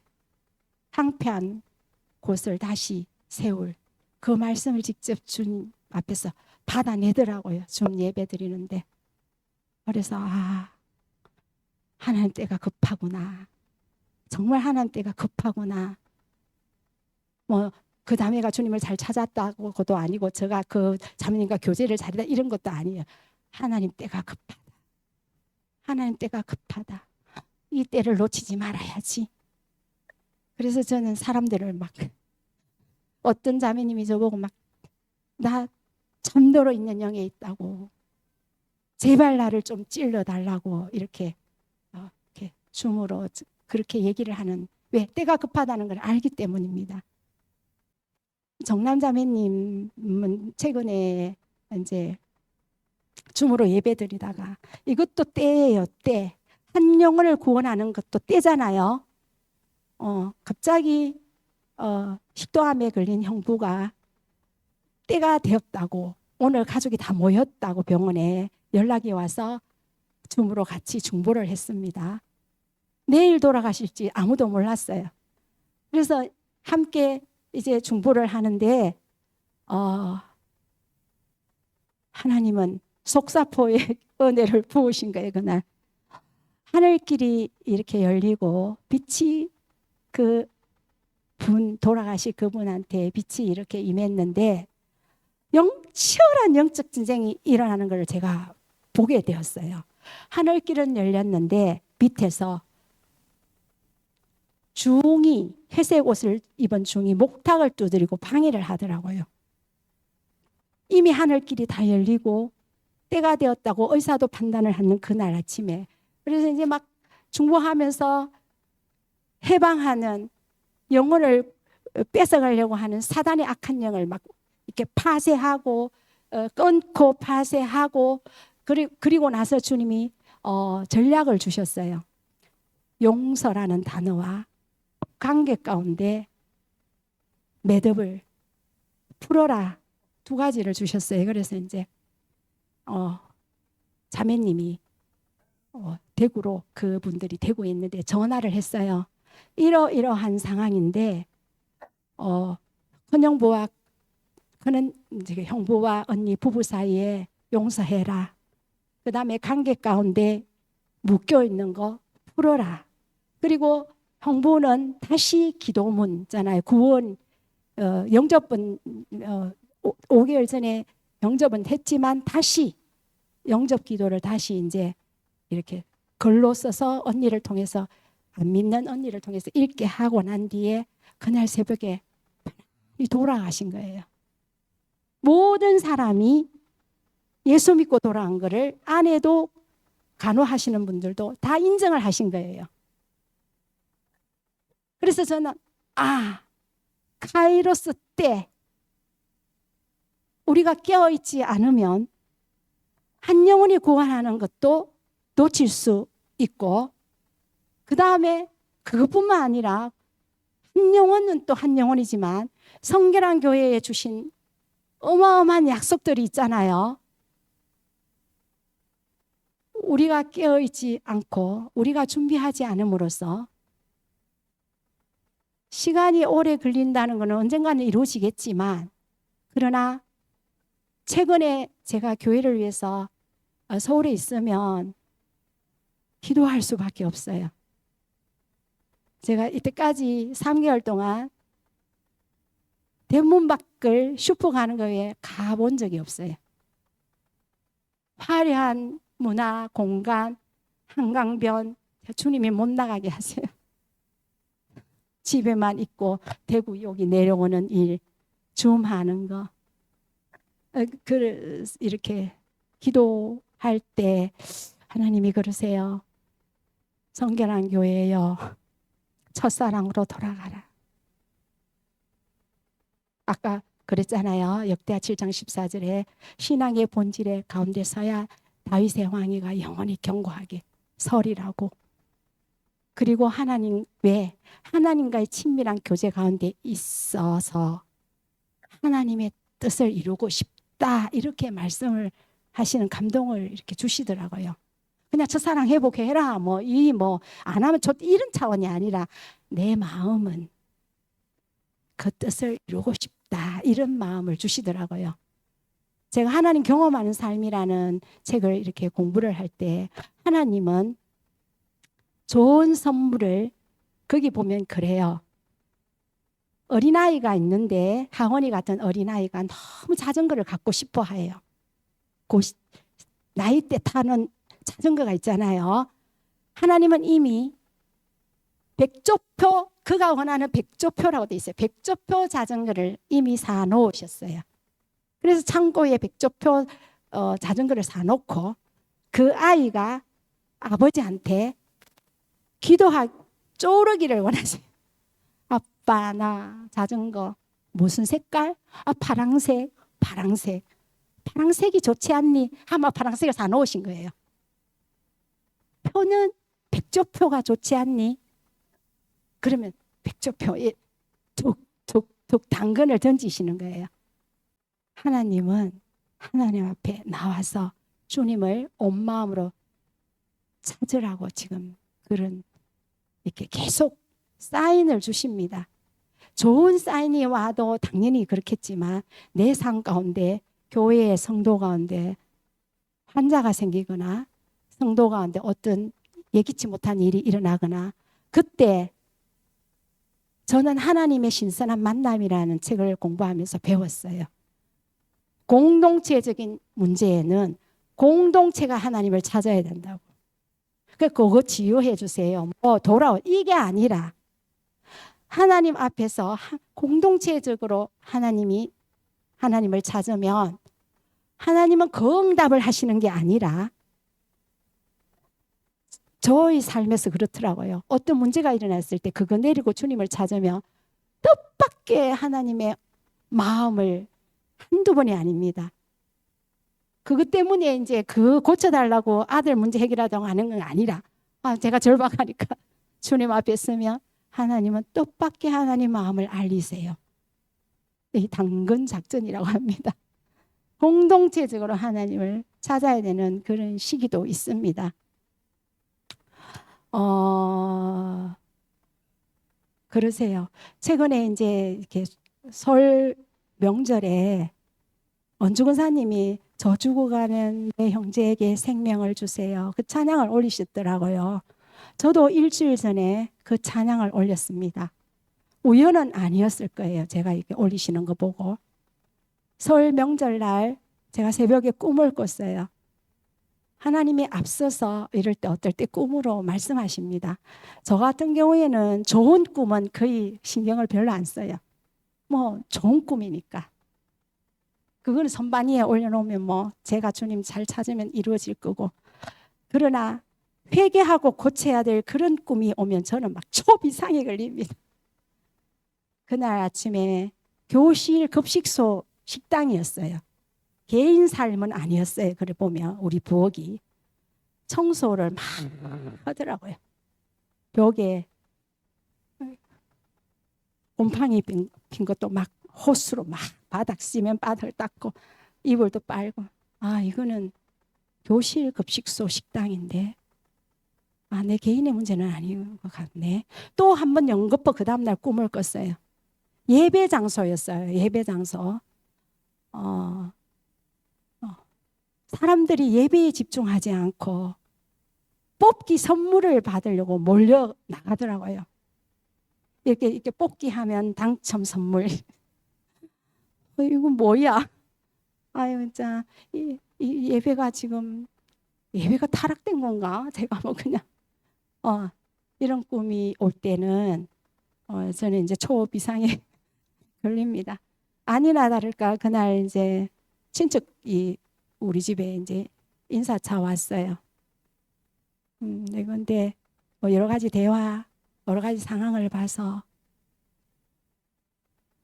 황폐한 곳을 다시 세울 그 말씀을 직접 주님 앞에서 받아내더라고요. 좀 예배 드리는데. 그래서 하나님 때가 급하구나. 정말 하나님 때가 급하구나. 뭐 그 자매가 주님을 잘 찾았다고도 아니고 제가 그 자매님과 교제를 잘했다 이런 것도 아니에요. 하나님 때가 급하다. 하나님 때가 급하다. 이 때를 놓치지 말아야지. 그래서 저는 사람들을 막 어떤 자매님이 저보고 막 나 잠들어 있는 영에 있다고 제발 나를 좀 찔러달라고 이렇게 줌으로 그렇게 얘기를 하는 왜? 때가 급하다는 걸 알기 때문입니다. 정남자매님은 최근에 이제 줌으로 예배드리다가 이것도 때예요. 때. 한 영혼을 구원하는 것도 때잖아요. 갑자기 식도암에 걸린 형부가 때가 되었다고 오늘 가족이 다 모였다고 병원에 연락이 와서 줌으로 같이 중보를 했습니다. 내일 돌아가실지 아무도 몰랐어요. 그래서 함께 이제 중보를 하는데 하나님은 속사포의 은혜를 부으신 거예요. 그날 하늘길이 이렇게 열리고 빛이 돌아가실 그분한테 빛이 이렇게 임했는데 치열한 영적 전쟁이 일어나는 걸 제가 보게 되었어요. 하늘길은 열렸는데 밑에서 중이 회색 옷을 입은 중이 목탁을 두드리고 방해를 하더라고요. 이미 하늘길이 다 열리고 때가 되었다고 의사도 판단을 하는 그날 아침에 그래서 이제 막 중보하면서 해방하는 영혼을 뺏어가려고 하는 사단의 악한 영을 막 이렇게 파쇄하고 끊고 파쇄하고 그리고 나서 주님이 전략을 주셨어요. 용서라는 단어와 관계 가운데 매듭을 풀어라 2가지를 주셨어요. 그래서 이제 자매님이 대구로 그분들이 대구에 있는데 전화를 했어요. 이러한 상황인데 큰형부와 그는 이제 형부와 언니 부부 사이에 용서해라. 그 다음에 관계 가운데 묶여 있는 거 풀어라. 그리고 형부는 다시 기도문잖아요. 구원 영접은 5개월 전에 영접은 했지만 다시 영접 기도를 다시 이제 이렇게 글로 써서 언니를 통해서 안 믿는 언니를 통해서 읽게 하고 난 뒤에 그날 새벽에 돌아가신 거예요. 모든 사람이 예수 믿고 돌아간 거를 아내도 간호하시는 분들도 다 인정을 하신 거예요. 그래서 저는 카이로스 때 우리가 깨어있지 않으면 한 영혼이 구원하는 것도 놓칠 수 있고, 그 다음에 그것뿐만 아니라 한 영혼은 또 한 영혼이지만 성결한 교회에 주신 어마어마한 약속들이 있잖아요. 우리가 깨어있지 않고 우리가 준비하지 않음으로써 시간이 오래 걸린다는 것은 언젠가는 이루어지겠지만, 그러나 최근에 제가 교회를 위해서 서울에 있으면 기도할 수밖에 없어요. 제가 이때까지 3개월 동안 대문 밖을 슈퍼 가는 거에 가본 적이 없어요. 화려한 문화, 공간, 한강변, 주님이 못 나가게 하세요. 집에만 있고 대구 여기 내려오는 일, 줌하는 거. 이렇게 기도할 때 하나님이 그러세요. 성결한 교회여, 첫사랑으로 돌아가라. 아까 그랬잖아요. 역대하 7장 14절에 신앙의 본질의 가운데 서야 다윗의 왕위가 영원히 견고하게 서리라고. 그리고 하나님 왜 하나님과의 친밀한 교제 가운데 있어서 하나님의 뜻을 이루고 싶다, 이렇게 말씀을 하시는 감동을 이렇게 주시더라고요. 그냥 첫사랑 회복해라, 안 하면 좋다, 이런 차원이 아니라 내 마음은 그 뜻을 이루고 싶다, 이런 마음을 주시더라고요. 제가 하나님 경험하는 삶이라는 책을 이렇게 공부를 할 때 하나님은 좋은 선물을, 거기 보면 그래요. 어린아이가 있는데, 하원이 같은 어린아이가 너무 자전거를 갖고 싶어 해요. 나이 때 타는 자전거가 있잖아요. 하나님은 이미 백조표, 그가 원하는 백조표라고 돼 있어요. 백조표 자전거를 이미 사놓으셨어요. 그래서 창고에 백조표 자전거를 사놓고 그 아이가 아버지한테 쪼르기를 원하세요. 아빠, 나 자전거 무슨 색깔? 파랑색. 파랑색이 좋지 않니? 아마 파랑색을 사놓으신 거예요. 표는 백조표가 좋지 않니? 그러면 백조표에 툭툭툭 당근을 던지시는 거예요. 하나님은 하나님 앞에 나와서 주님을 온 마음으로 찾으라고 지금 이렇게 계속 사인을 주십니다. 좋은 사인이 와도 당연히 그렇겠지만 내 삶 가운데, 교회의 성도 가운데 환자가 생기거나 성도 가운데 어떤 예기치 못한 일이 일어나거나, 그때 저는 하나님의 신선한 만남이라는 책을 공부하면서 배웠어요. 공동체적인 문제에는 공동체가 하나님을 찾아야 된다고. 그거 치유해 주세요. 이게 아니라 하나님 앞에서 공동체적으로 하나님을 찾으면 하나님은 그 응답을 하시는 게 아니라, 저의 삶에서 그렇더라고요. 어떤 문제가 일어났을 때 그거 내리고 주님을 찾으면 뜻밖의 하나님의 마음을 한두 번이 아닙니다. 그것 때문에 이제 고쳐달라고 아들 문제 해결하자고 하는 건 아니라, 제가 절박하니까 주님 앞에 서면 하나님은 뜻밖의 하나님 마음을 알리세요. 이 당근 작전이라고 합니다. 공동체적으로 하나님을 찾아야 되는 그런 시기도 있습니다. 그러세요. 최근에 이제 이렇게 설 명절에 원주근사님이 저 죽어가는 내 형제에게 생명을 주세요, 그 찬양을 올리셨더라고요. 저도 일주일 전에 그 찬양을 올렸습니다. 우연은 아니었을 거예요. 제가 이렇게 올리시는 거 보고. 설 명절날 제가 새벽에 꿈을 꿨어요. 하나님이 앞서서 이럴 때 어떨 때 꿈으로 말씀하십니다. 저 같은 경우에는 좋은 꿈은 거의 신경을 별로 안 써요. 좋은 꿈이니까. 그거는 선반 위에 올려놓으면 제가 주님 잘 찾으면 이루어질 거고, 그러나 회개하고 고쳐야 될 그런 꿈이 오면 저는 막 초비상에 걸립니다. 그날 아침에 교실 급식소 식당이었어요. 개인 삶은 아니었어요. 그래 보면 우리 부엌이 청소를 막 하더라고요. 벽에 곰팡이 핀 것도 막 호스로 막 바닥 시멘 바닥을 닦고 이불도 빨고, 아 이거는 교실 급식소 식당인데 내 개인의 문제는 아닌 것 같네. 또 한 번 연거푸 그 다음날 꿈을 꿨어요. 예배 장소였어요. 예배 장소. 사람들이 예배에 집중하지 않고 뽑기 선물을 받으려고 몰려 나가더라고요. 이렇게 뽑기 하면 당첨 선물. 이거 뭐야? 아유, 진짜 이 예배가 지금 예배가 타락된 건가? 제가 뭐 그냥 이런 꿈이 올 때는 저는 이제 초비상에 걸립니다. 아니나 다를까 그날 이제 친척이 우리 집에 이제 인사차 왔어요. 네, 근데 뭐 여러 가지 대화, 여러 가지 상황을 봐서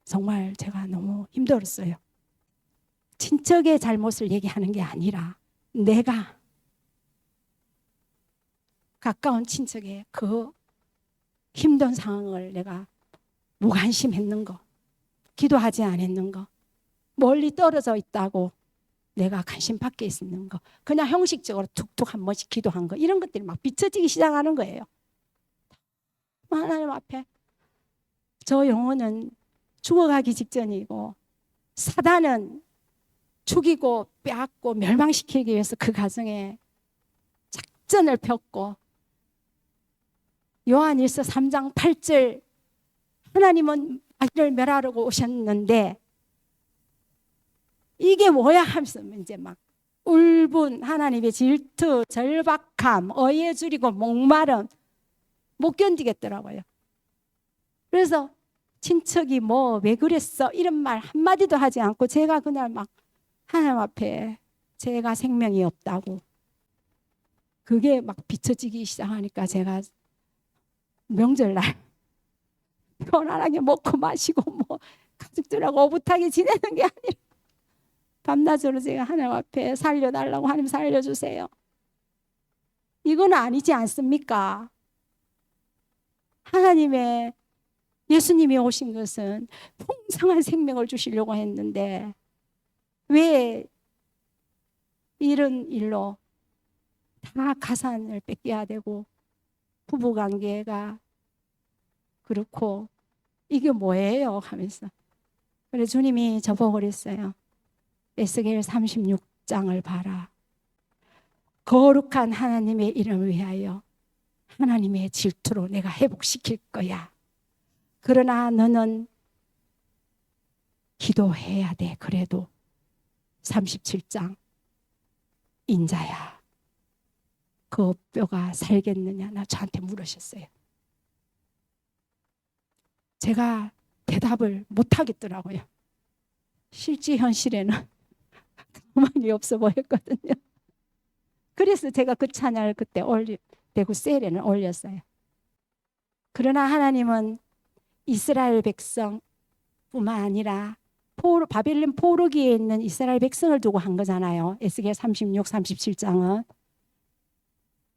정말 제가 너무 힘들었어요. 친척의 잘못을 얘기하는 게 아니라 내가 가까운 친척의 그 힘든 상황을 내가 무관심했는 거, 기도하지 않았는 거, 멀리 떨어져 있다고 내가 관심 밖에 있는 거, 그냥 형식적으로 툭툭 한 번씩 기도한 거, 이런 것들이 막 비춰지기 시작하는 거예요. 하나님 앞에 저 영혼은 죽어가기 직전이고 사단은 죽이고 빼앗고 멸망시키기 위해서 그 가정에 작전을 폈고, 요한일서 3장 8절 하나님은 아기를 멸하려고 오셨는데 이게 뭐야 하면서 이제 막 울분, 하나님의 질투, 절박함, 어이에 줄이고 목마름 못 견디겠더라고요. 그래서 친척이 뭐 왜 그랬어 이런 말 한마디도 하지 않고 제가 그날 막 하나님 앞에 제가 생명이 없다고, 그게 막 비춰지기 시작하니까 제가 명절날 편안하게 먹고 마시고 뭐 가족들하고 오붓하게 지내는 게 아니라 밤낮으로 제가 하나님 앞에 살려달라고, 하나님 살려주세요. 이건 아니지 않습니까? 하나님의 예수님이 오신 것은 풍성한 생명을 주시려고 했는데 왜 이런 일로 다 가산을 뺏겨야 되고 부부관계가 그렇고 이게 뭐예요? 하면서. 그래서 주님이 저보고 그랬어요. 에스겔 36장을 봐라. 거룩한 하나님의 이름을 위하여 하나님의 질투로 내가 회복시킬 거야. 그러나 너는 기도해야 돼. 그래도 37장 인자야, 그 뼈가 살겠느냐 나 저한테 물으셨어요. 제가 대답을 못 하겠더라고요. 실제 현실에는 가만히 없어 보였거든요. 그래서 제가 그 찬양을 그때 대구 셀에는 올렸어요. 그러나 하나님은 이스라엘 백성뿐만 아니라 바벨론 포로기에 있는 이스라엘 백성을 두고 한 거잖아요. 에스겔 36, 37장은.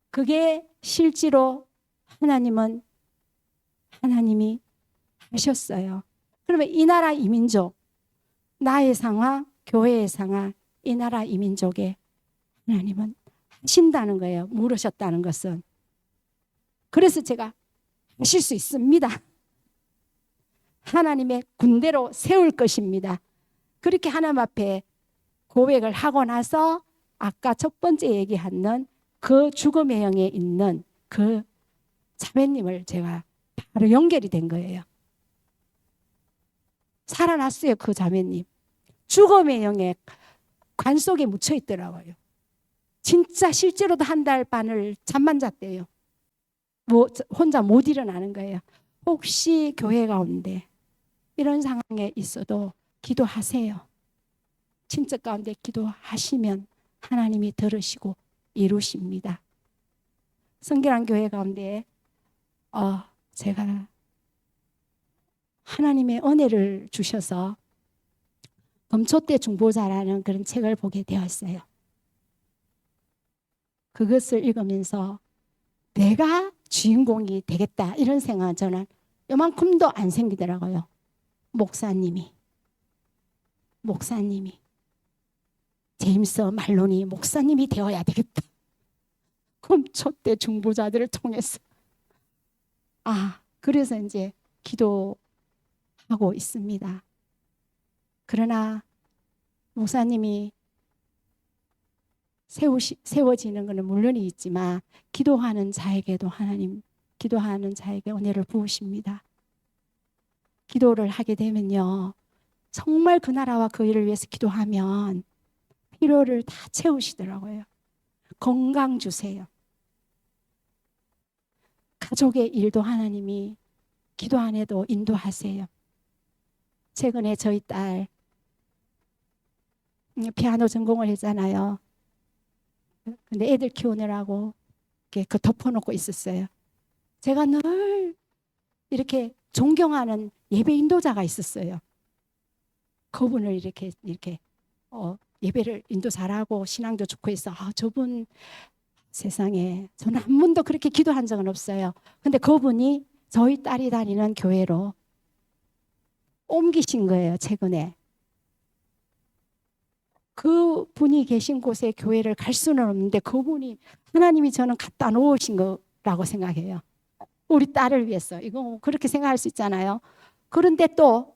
그게 실제로 하나님이 하셨어요. 그러면 이 나라 이 민족, 나의 상황, 교회의 상황, 이 나라 이 민족에 하나님은 하신다는 거예요. 물으셨다는 것은. 그래서 제가 하실 수 있습니다. 하나님의 군대로 세울 것입니다. 그렇게 하나님 앞에 고백을 하고 나서 아까 첫 번째 얘기하는 그 죽음의 영에 있는 그 자매님을 제가 바로 연결이 된 거예요. 살아났어요. 그 자매님. 죽음의 영에 관 속에 묻혀 있더라고요. 진짜 실제로도 한 달 반을 잠만 잤대요. 혼자 못 일어나는 거예요. 혹시 교회 가운데 이런 상황에 있어도 기도하세요. 친척 가운데 기도하시면 하나님이 들으시고 이루십니다. 성결한 교회 가운데 제가 하나님의 은혜를 주셔서 검초대 중보자라는 그런 책을 보게 되었어요. 그것을 읽으면서 내가 주인공이 되겠다 이런 생각은 저는 요만큼도 안 생기더라고요. 목사님이 제임스 말론이 목사님이 되어야 되겠다. 검초대 중보자들을 통해서 그래서 이제 기도하고 있습니다. 그러나 목사님이 세워지는 것은 물론이 있지만 기도하는 자에게도 하나님 기도하는 자에게 은혜를 부으십니다. 기도를 하게 되면요, 정말 그 나라와 그 일을 위해서 기도하면 필요를 다 채우시더라고요. 건강 주세요. 가족의 일도 하나님이 기도 안에도 인도하세요. 최근에 저희 딸 피아노 전공을 했잖아요. 근데 애들 키우느라고 이렇게 덮어놓고 있었어요. 제가 늘 이렇게 존경하는 예배 인도자가 있었어요. 그분을 이렇게 예배를 인도 잘하고 신앙도 좋고 해서 저분 세상에 저는 한 번도 그렇게 기도한 적은 없어요. 근데 그분이 저희 딸이 다니는 교회로 옮기신 거예요, 최근에. 그 분이 계신 곳에 교회를 갈 수는 없는데 그분이 하나님이 저는 갖다 놓으신 거라고 생각해요. 우리 딸을 위해서. 이거 그렇게 생각할 수 있잖아요. 그런데 또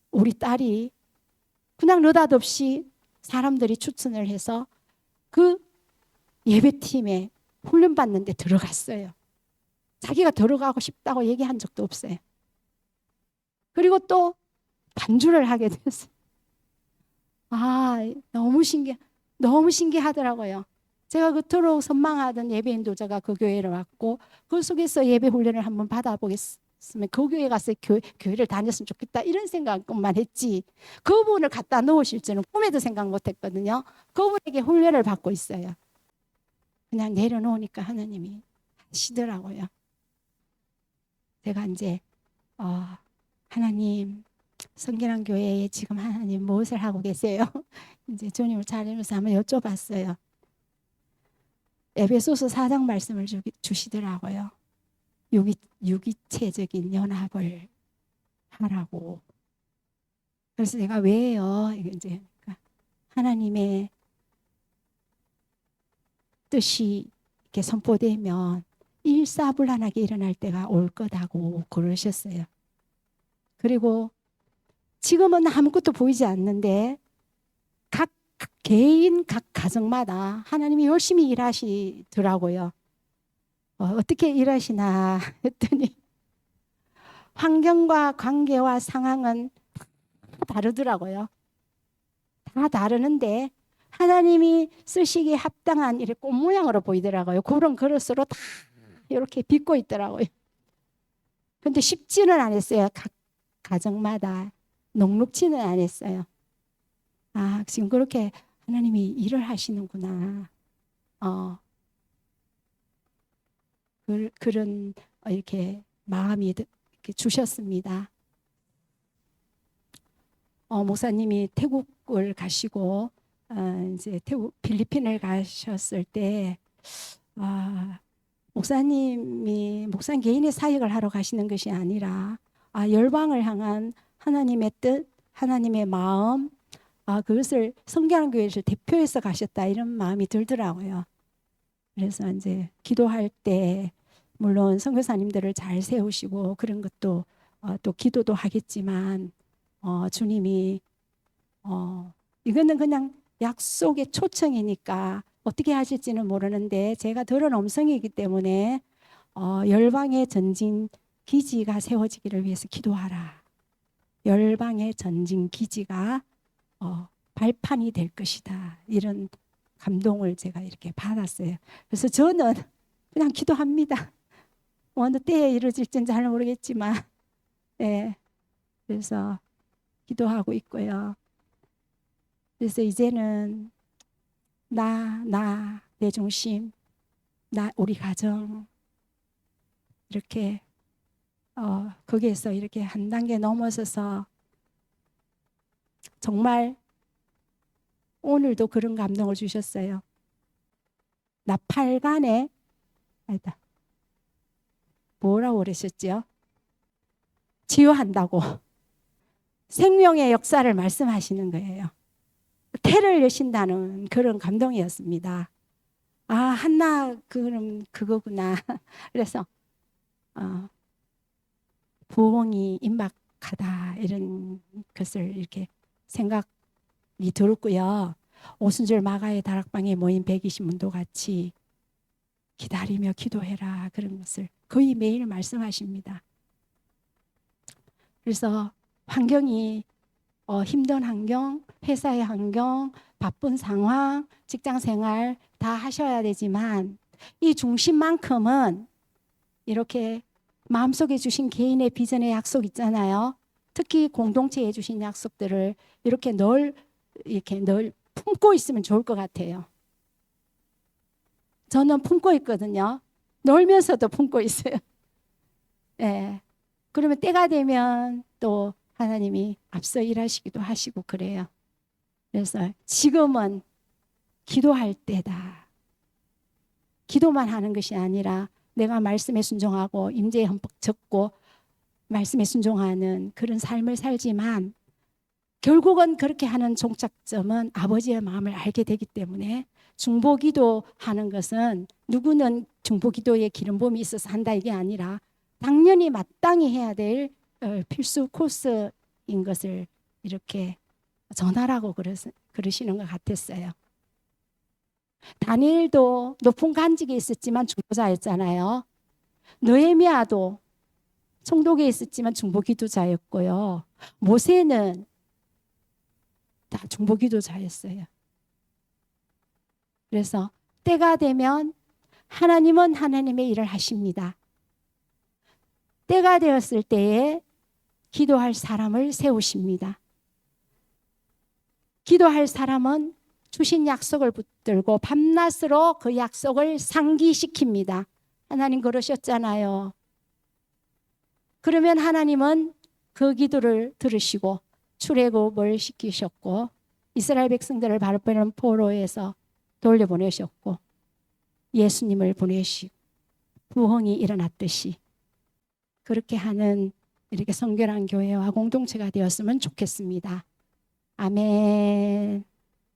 우리 딸이 그냥 느닷없이 사람들이 추천을 해서 그 예배팀에 훈련받는데 들어갔어요. 자기가 들어가고 싶다고 얘기한 적도 없어요. 그리고 또 반주를 하게 됐어요. 너무 신기하더라고요. 제가 그토록 선망하던 예배 인도자가 그 교회를 왔고 그 속에서 예배 훈련을 한번 받아보겠으면 그 교회 가서 교회를 다녔으면 좋겠다 이런 생각만 했지 그분을 갖다 놓으실 줄은 꿈에도 생각 못했거든요. 그분에게 훈련을 받고 있어요. 그냥 내려놓으니까 하나님이 하시더라고요. 제가 이제 하나님 성결한 교회에 지금 하나님 무엇을 하고 계세요? 이제 주님을 찾으면서 한번 여쭤봤어요. 에베소서 4장 말씀을 주시더라고요. 유기체적인 연합을 하라고. 그래서 제가 왜요? 이제 하나님의 뜻이 이렇게 선포되면 일사불란하게 일어날 때가 올 거다고 그러셨어요. 그리고 지금은 아무것도 보이지 않는데 각 개인 각 가정마다 하나님이 열심히 일하시더라고요. 어떻게 일하시나 했더니 환경과 관계와 상황은 다 다르더라고요. 다 다르는데 하나님이 쓰시기에 합당한 이렇게 꽃 모양으로 보이더라고요. 그런 그릇으로 다 이렇게 빚고 있더라고요. 근데 쉽지는 않았어요. 각 가정마다 녹록지는 않았어요. 지금 그렇게 하나님이 일을 하시는구나. 그런 이렇게 마음이 이렇게 주셨습니다. 목사님이 태국을 가시고 이제 필리핀을 가셨을 때 목사님 개인의 사역을 하러 가시는 것이 아니라 열방을 향한 하나님의 뜻, 하나님의 마음, 그것을 성결한 교회에서 대표해서 가셨다 이런 마음이 들더라고요. 그래서 이제 기도할 때 물론 선교사님들을 잘 세우시고 그런 것도 또 기도도 하겠지만 주님이 이거는 그냥 약속의 초청이니까 어떻게 하실지는 모르는데 제가 들은 음성이기 때문에 열방의 전진 기지가 세워지기를 위해서 기도하라. 열방의 전진 기지가 발판이 될 것이다. 이런 감동을 제가 이렇게 받았어요. 그래서 저는 그냥 기도합니다. 어느 때에 이루어질지는 잘 모르겠지만 그래서 기도하고 있고요. 그래서 이제는 내 중심 우리 가정 이렇게 거기에서 이렇게 한 단계 넘어서서 정말 오늘도 그런 감동을 주셨어요. 나 8간에 아니다. 뭐라고 그러셨죠? 치유한다고 생명의 역사를 말씀하시는 거예요. 태를 여신다는 그런 감동이었습니다. 아, 한나 그럼 그거구나. 그래서 부흥이 임박하다 이런 것을 이렇게 생각이 들었고요. 오순절 마가의 다락방에 모인 120문도 같이 기다리며 기도해라 그런 것을 거의 매일 말씀하십니다. 그래서 환경이 힘든 환경, 회사의 환경, 바쁜 상황, 직장 생활 다 하셔야 되지만 이 중심만큼은 이렇게 마음속에 주신 개인의 비전의 약속 있잖아요. 특히 공동체에 주신 약속들을 이렇게 늘 품고 있으면 좋을 것 같아요. 저는 품고 있거든요. 놀면서도 품고 있어요. 예. 그러면 때가 되면 또 하나님이 앞서 일하시기도 하시고 그래요. 그래서 지금은 기도할 때다. 기도만 하는 것이 아니라 내가 말씀에 순종하고 임재에 흠뻑 젖고 말씀에 순종하는 그런 삶을 살지만 결국은 그렇게 하는 종착점은 아버지의 마음을 알게 되기 때문에 중보기도 하는 것은 누구는 중보기도에 기름부음이 있어서 한다 이게 아니라 당연히 마땅히 해야 될 필수 코스인 것을 이렇게 전하라고 그러시는 것 같았어요. 다니엘도 높은 간직에 있었지만 중보자였잖아요. 느헤미야도 총독에 있었지만 중보기도자였고요. 모세는 다 중보기도자였어요. 그래서 때가 되면 하나님은 하나님의 일을 하십니다. 때가 되었을 때에 기도할 사람을 세우십니다. 기도할 사람은 주신 약속을 붙들고 밤낮으로 그 약속을 상기시킵니다. 하나님 그러셨잖아요. 그러면 하나님은 그 기도를 들으시고 출애굽을 시키셨고 이스라엘 백성들을 바로 빼는 포로에서 돌려보내셨고 예수님을 보내시고 부흥이 일어났듯이 그렇게 하는 이렇게 성결한 교회와 공동체가 되었으면 좋겠습니다. 아멘.